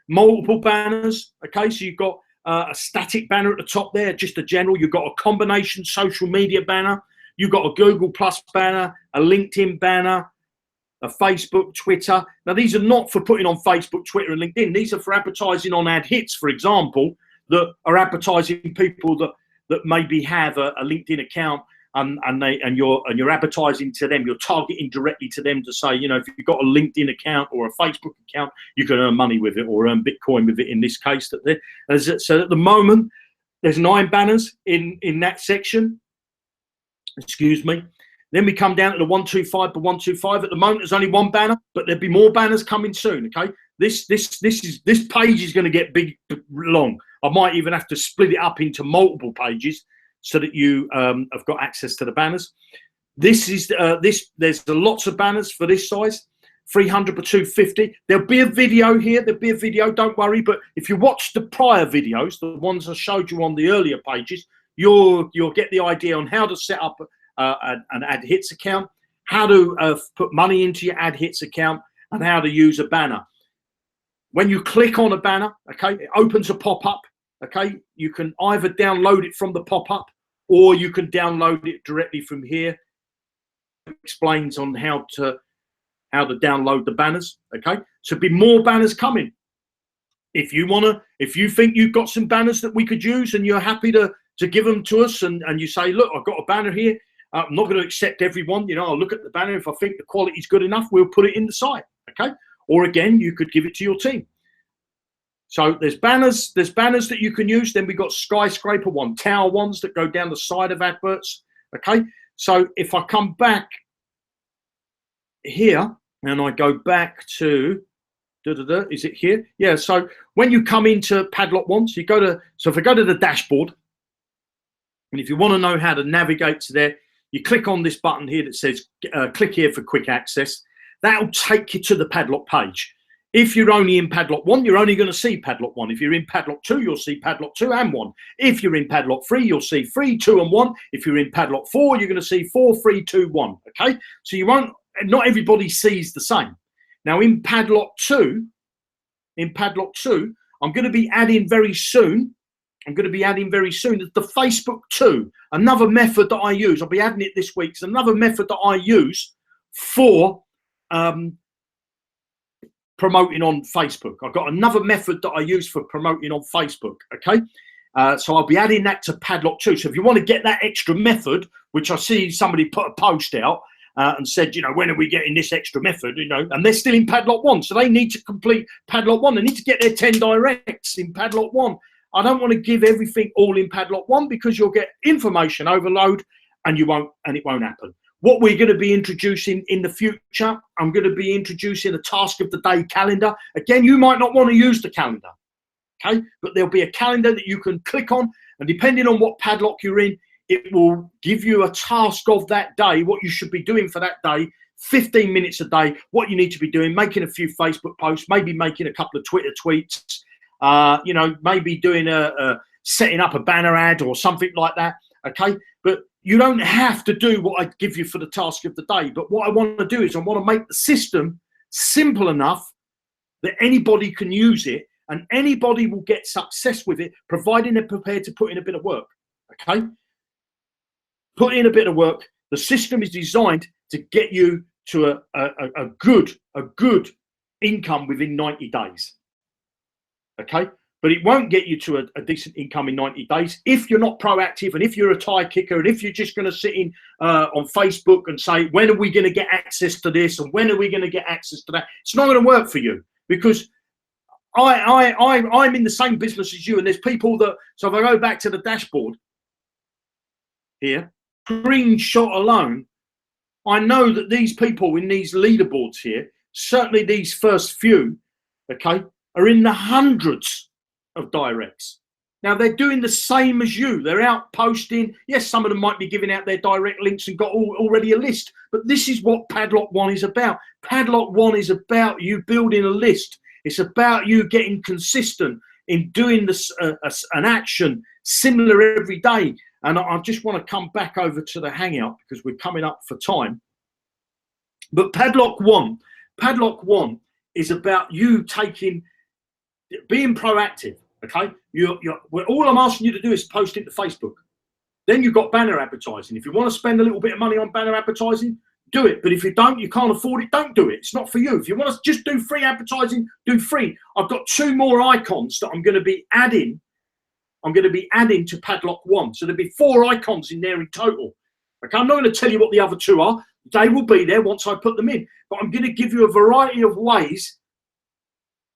multiple banners. Okay, so you've got a static banner at the top there, just a general. You've got a combination social media banner. You've got a Google Plus banner, a LinkedIn banner, a Facebook, Twitter. Now, these are not for putting on Facebook, Twitter, and LinkedIn. These are for advertising on ad hits, for example, that are advertising people that maybe have a LinkedIn account and you're advertising to them. You're targeting directly to them to say, if you've got a LinkedIn account or a Facebook account, you can earn money with it or earn Bitcoin with it. In this case, so at the moment, there's 9 banners in that section. Excuse me. Then we come down to the 125 by 125. At the moment, there's only one banner, but there'll be more banners coming soon. Okay, this page is going to get big, long. I might even have to split it up into multiple pages so that you have got access to the banners. This is there's lots of banners for this size, 300 by 250. There'll be a video here. There'll be a video. Don't worry. But if you watch the prior videos, the ones I showed you on the earlier pages, you'll get the idea on how to set up an ad hits account, how to put money into your ad hits account, and how to use a banner. When you click on a banner, okay, it opens a pop-up. Okay, you can either download it from the pop-up or you can download it directly from here. It explains on how to download the banners. Okay, so be more banners coming. If you think you've got some banners that we could use and you're happy to give them to us, and you say, look, I've got a banner here. I'm not going to accept everyone. You know, I'll look at the banner. If I think the quality is good enough, we'll put it in the site. Okay, or again, you could give it to your team. So there's banners that you can use. Then we've got skyscraper one, tower ones that go down the side of adverts. Okay, so if I come back here and I go back to is it here? Yeah. So when you come into Padlock One, so if I go to the dashboard, and if you want to know how to navigate to there, you click on this button here that says click here for quick access. That'll take you to the Padlock page. If you're only in Padlock 1, you're only going to see Padlock 1. If you're in Padlock 2, you'll see Padlock 2 and 1. If you're in Padlock 3, you'll see 3, 2 and 1. If you're in Padlock 4, you're going to see 4, 3, 2, 1. Okay, so not everybody sees the same. Now in Padlock 2, I'm going to be adding very soon. The Facebook 2, another method that I use. I'll be adding it this week. It's another method that I use for promoting on Facebook. I've got another method that I use for promoting on Facebook. Okay, so I'll be adding that to Padlock 2. So if you want to get that extra method, which I see somebody put a post out and said, you know, when are we getting this extra method? You know, and they're still in Padlock 1, so they need to complete Padlock 1. They need to get their 10 directs in Padlock 1. I don't want to give everything all in Padlock 1 because you'll get information overload and it won't happen. What we're going to be introducing in the future, I'm going to be introducing a task of the day calendar. Again, you might not want to use the calendar, okay? But there'll be a calendar that you can click on, and depending on what padlock you're in, it will give you a task of that day, what you should be doing for that day, 15 minutes a day, what you need to be doing, making a few Facebook posts, maybe making a couple of Twitter tweets, you know, maybe doing setting up a banner ad or something like that, okay? But you don't have to do what I give you for the task of the day. But what I want to do is I want to make the system simple enough that anybody can use it and anybody will get success with it, providing they're prepared to put in a bit of work, okay? Put in a bit of work. The system is designed to get you to a good income within 90 days, okay? But it won't get you to a decent income in 90 days if you're not proactive, and if you're a tie kicker, and if you're just going to sit in on Facebook and say, when are we going to get access to this, and when are we going to get access to that? It's not going to work for you, because I'm in the same business as you, and there's people that, so if I go back to the dashboard here, screenshot alone, I know that these people in these leaderboards here, certainly these first few, okay, are in the hundreds of directs. Now they're doing the same as you. They're out posting. Yes, some of them might be giving out their direct links and got already a list, but this is what Padlock 1 is about. Padlock 1 is about you building a list. It's about you getting consistent in doing this an action similar every day. And I just want to come back over to the Hangout because we're coming up for time. But Padlock 1 is about you being proactive. Okay, all I'm asking you to do is post it to Facebook. Then you've got banner advertising. If you want to spend a little bit of money on banner advertising, do it. But if you don't, you can't afford it, don't do it. It's not for you. If you want to just do free advertising, do free. I've got 2 more icons that I'm going to be adding. To Padlock 1. So there'll be 4 icons in there in total. Okay, I'm not going to tell you what the other 2 are. They will be there once I put them in. But I'm going to give you a variety of ways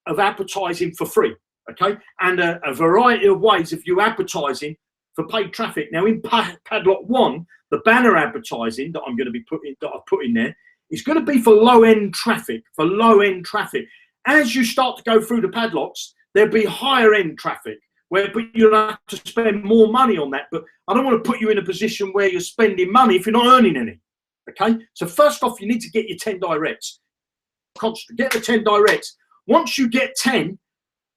of advertising for free. Okay, and a variety of ways of you advertising for paid traffic. Now in Padlock 1, the banner advertising that I'm going to be put in there is going to be for low-end traffic. as you start to go through the padlocks, there'll be higher end traffic but you'll have to spend more money on that. But I don't want to put you in a position where you're spending money if you're not earning any. Okay, so first off, you need to get your 10 directs. Get the 10 directs. Once you get 10,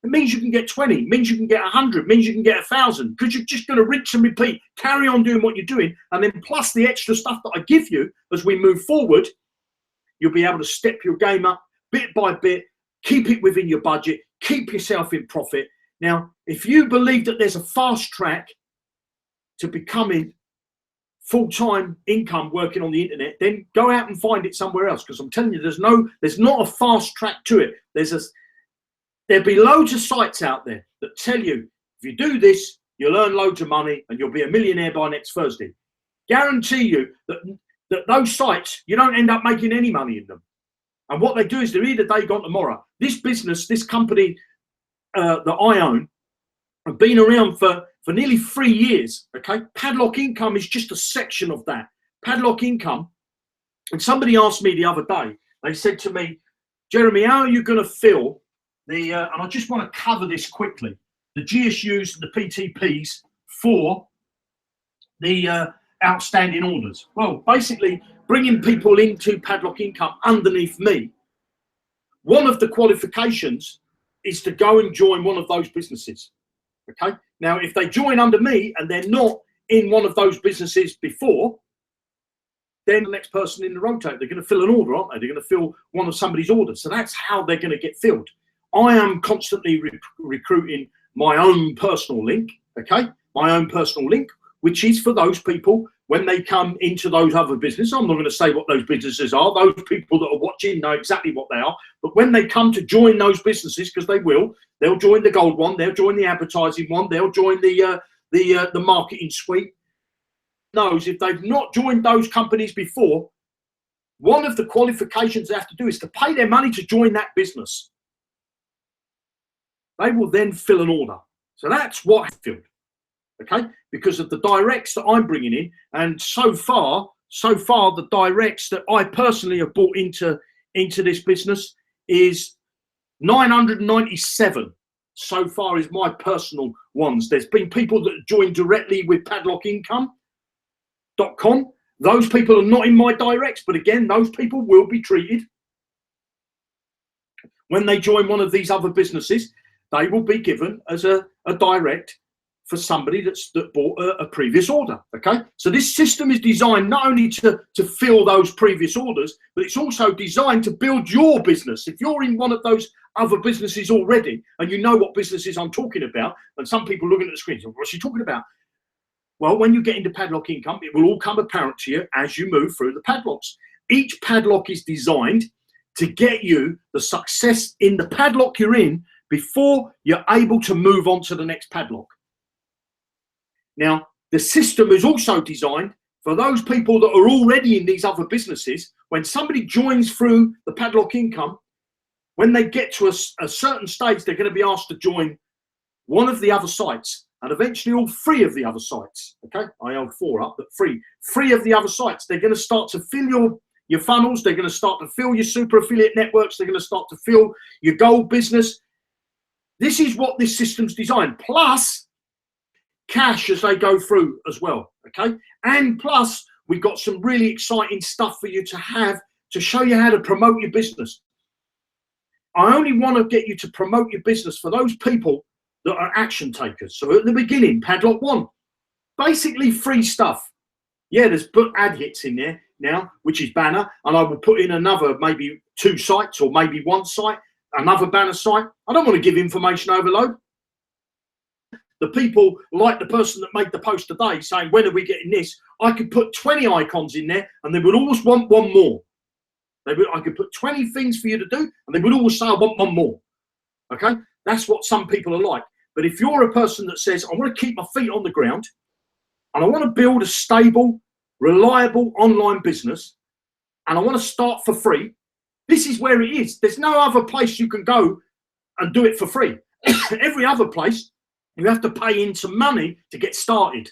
it means you can get 20, it means you can get 100, it means you can get 1,000, because you're just going to rinse and repeat, carry on doing what you're doing, and then plus the extra stuff that I give you as we move forward, you'll be able to step your game up bit by bit, keep it within your budget, keep yourself in profit. Now, if you believe that there's a fast track to becoming full-time income working on the internet, then go out and find it somewhere else, because I'm telling you, there's not a fast track to it. There'll be loads of sites out there that tell you if you do this, you'll earn loads of money and you'll be a millionaire by next Thursday. Guarantee you that those sites, you don't end up making any money in them. And what they do is they're either day gone tomorrow. This business, this company that I own, have been around for nearly 3 years. Okay, Padlock Income is just a section of that. Padlock Income, and somebody asked me the other day, they said to me, Jeremy, how are you going to fill the, and I just want to cover this quickly, the GSUs and the PTPs for the outstanding orders? Well, basically, bringing people into Padlock Income underneath me, one of the qualifications is to go and join one of those businesses. Okay, now if they join under me and they're not in one of those businesses before, then the next person in the rotate, they're going to fill an order, aren't they? They're going to fill one of somebody's orders. So that's how they're going to get filled. I am constantly recruiting my own personal link, okay? My own personal link, which is for those people when they come into those other businesses. I'm not going to say what those businesses are. Those people that are watching know exactly what they are. But when they come to join those businesses, because they will, they'll join the gold one, they'll join the advertising one, they'll join the marketing suite. Knows if they've not joined those companies before, one of the qualifications they have to do is to pay their money to join that business. They will then fill an order. So that's what I filled, okay? Because of the directs that I'm bringing in, and so far the directs that I personally have brought into this business is 997 so far is my personal ones. There's been people that joined directly with padlockincome.com. Those people are not in my directs, but again, those people will be treated when they join one of these other businesses. They will be given as a direct for somebody that bought a previous order. Okay, so this system is designed not only to fill those previous orders, but it's also designed to build your business. If you're in one of those other businesses already, and you know what businesses I'm talking about, and some people looking at the screen, what's she talking about? Well, when you get into Padlock Income, it will all come apparent to you as you move through the padlocks. Each padlock is designed to get you the success in the padlock you're in before you're able to move on to the next padlock. Now, the system is also designed for those people that are already in these other businesses. When somebody joins through the Padlock Income, when they get to a certain stage, they're going to be asked to join one of the other sites, and eventually all three of the other sites. Okay, I held four up, but three of the other sites. They're going to start to fill your funnels. They're going to start to fill your super affiliate networks. They're going to start to fill your gold business. This is what this system's designed. Plus cash as they go through as well. Okay, and plus we've got some really exciting stuff for you to have to show you how to promote your business. I only want to get you to promote your business for those people that are action takers. So at the beginning, Padlock 1, basically free stuff. Yeah, there's book ad hits in there now, which is banner, and I will put in another, maybe 2 sites or maybe 1 site, another banner site. I don't want to give information overload. The people, like the person that made the post today saying, when are we getting this? I could put 20 icons in there and they would always want one more. I could put 20 things for you to do and they would always say, I want one more. Okay, that's what some people are like. But if you're a person that says, I want to keep my feet on the ground and I want to build a stable, reliable online business and I want to start for free, this is where it is. There's no other place you can go and do it for free. Every other place, you have to pay in some money to get started.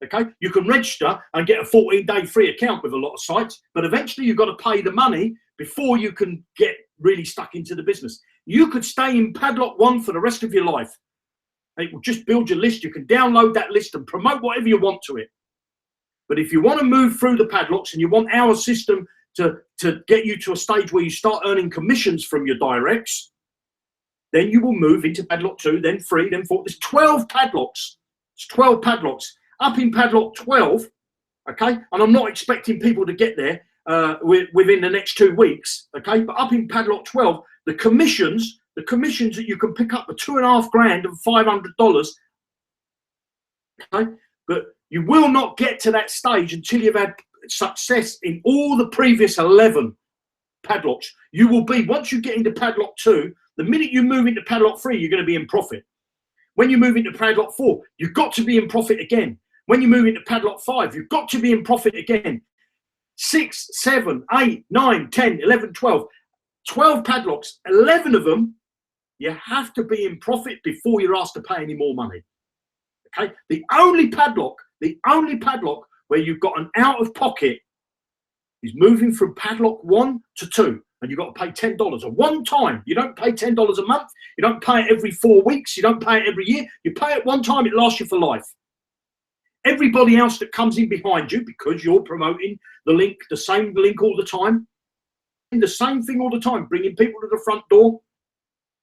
Okay, you can register and get a 14-day free account with a lot of sites, but eventually you've got to pay the money before you can get really stuck into the business. you could stay in padlock 1 for the rest of your life. It will just build your list. You can download that list and promote whatever you want to it. But if you want to move through the padlocks and you want our system to get you to a stage where you start earning commissions from your directs, then you will move into padlock 2, then 3, then 4. There's 12 padlocks. It's 12 padlocks. Up in padlock 12, okay, and I'm not expecting people to get there within the next 2 weeks, okay, but up in padlock 12, the commissions that you can pick up are $2,500 and $500, okay, but you will not get to that stage until you've had success in all the previous 11 padlocks. You will be, once you get into padlock 2, the minute you move into padlock 3, you're going to be in profit. When you move into padlock 4, you've got to be in profit again. When you move into padlock 5, you've got to be in profit again. 6, 7, 8, 9, 10, 11, 12. 12 padlocks, 11 of them, you have to be in profit before you're asked to pay any more money. Okay? The only padlock where you've got an out of pocket is moving from padlock 1 to 2. And you've got to pay $10 at one time. You don't pay $10 a month. You don't pay it every 4 weeks. You don't pay it every year. You pay it one time. It lasts you for life. Everybody else that comes in behind you, because you're promoting the same link all the time, the same thing all the time, bringing people to the front door,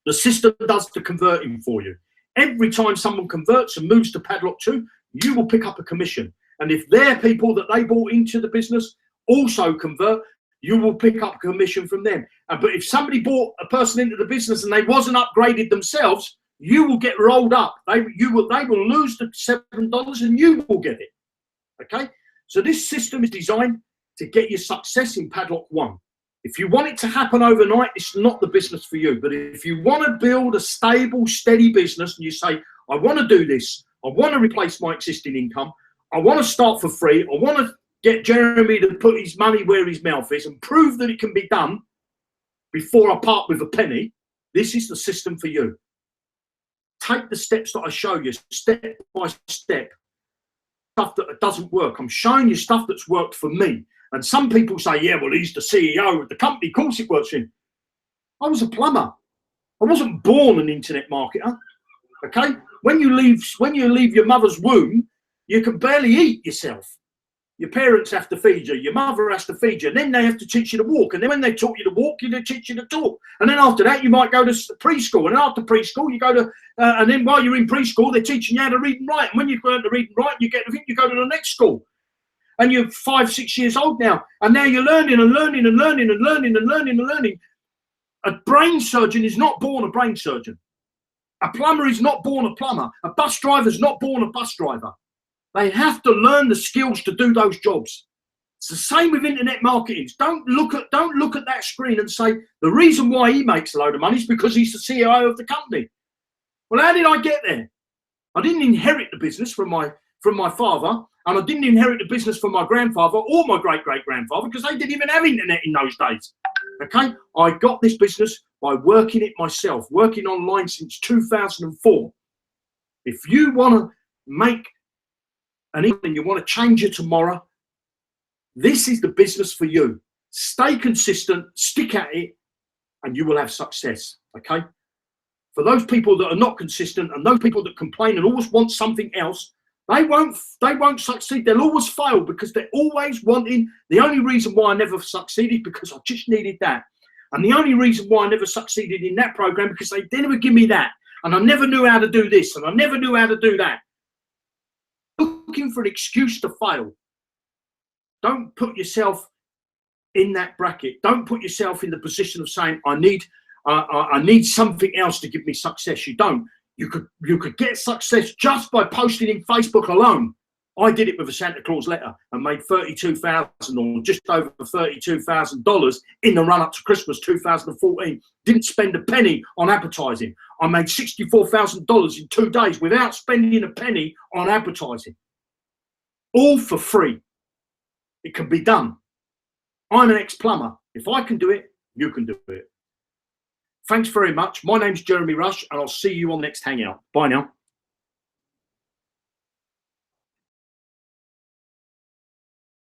the system does the converting for you. Every time someone converts and moves to padlock 2, you will pick up a commission. And if their people that they brought into the business also convert, you will pick up commission from them. But if somebody brought a person into the business and they wasn't upgraded themselves, you will get rolled up. They will lose the $7 and you will get it. Okay? So this system is designed to get you success in padlock 1. If you want it to happen overnight, it's not the business for you. But if you want to build a stable, steady business and you say, I want to do this, I want to replace my existing income, I want to start for free, I want to get Jeremy to put his money where his mouth is and prove that it can be done before I part with a penny, this is the system for you. Take the steps that I show you, step by step. Stuff that doesn't work. I'm showing you stuff that's worked for me. And some people say, yeah, well, he's the CEO of the company. Of course it works for him. I was a plumber. I wasn't born an internet marketer. Okay? When you leave your mother's womb, you can barely eat yourself. Your parents have to feed you. Your mother has to feed you. And then they have to teach you to walk. And then when they taught you to walk, they teach you to talk. And then after that, you might go to preschool. And after preschool, you go to, and then while you're in preschool, they're teaching you how to read and write. And when you've learned to read and write, you go to the next school. And you're 5, 6 years old now. And now you're learning and learning and learning and learning and learning and learning. A brain surgeon is not born a brain surgeon. A plumber is not born a plumber. A bus driver is not born a bus driver. They have to learn the skills to do those jobs. It's the same with internet marketing. Don't look at that screen and say the reason why he makes a load of money is because he's the CEO of the company. Well, how did I get there? I didn't inherit the business from my father, and I didn't inherit the business from my grandfather or my great-great-grandfather because they didn't even have internet in those days. Okay? I got this business by working it myself, working online since 2004. If you want to make and you want to change it tomorrow, this is the business for you. Stay consistent, stick at it, and you will have success. Okay? For those people that are not consistent and those people that complain and always want something else, they won't succeed. They'll always fail because they're always wanting. The only reason why I never succeeded because I just needed that. And the only reason why I never succeeded in that program because they never give me that. And I never knew how to do this and I never knew how to do that. Looking for an excuse to fail. Don't put yourself in that bracket. Don't put yourself in the position of saying, I need something else to give me success. You don't. You could get success just by posting in Facebook alone. I did it with a Santa Claus letter and made $32,000 or just over $32,000 in the run up to Christmas 2014. Didn't spend a penny on advertising. I made $64,000 in 2 days without spending a penny on advertising. All for free. It can be done. I'm an ex-plumber. If I can do it, you can do it. Thanks very much. My name's Jeremy Rush, and I'll see you on the next Hangout. Bye now.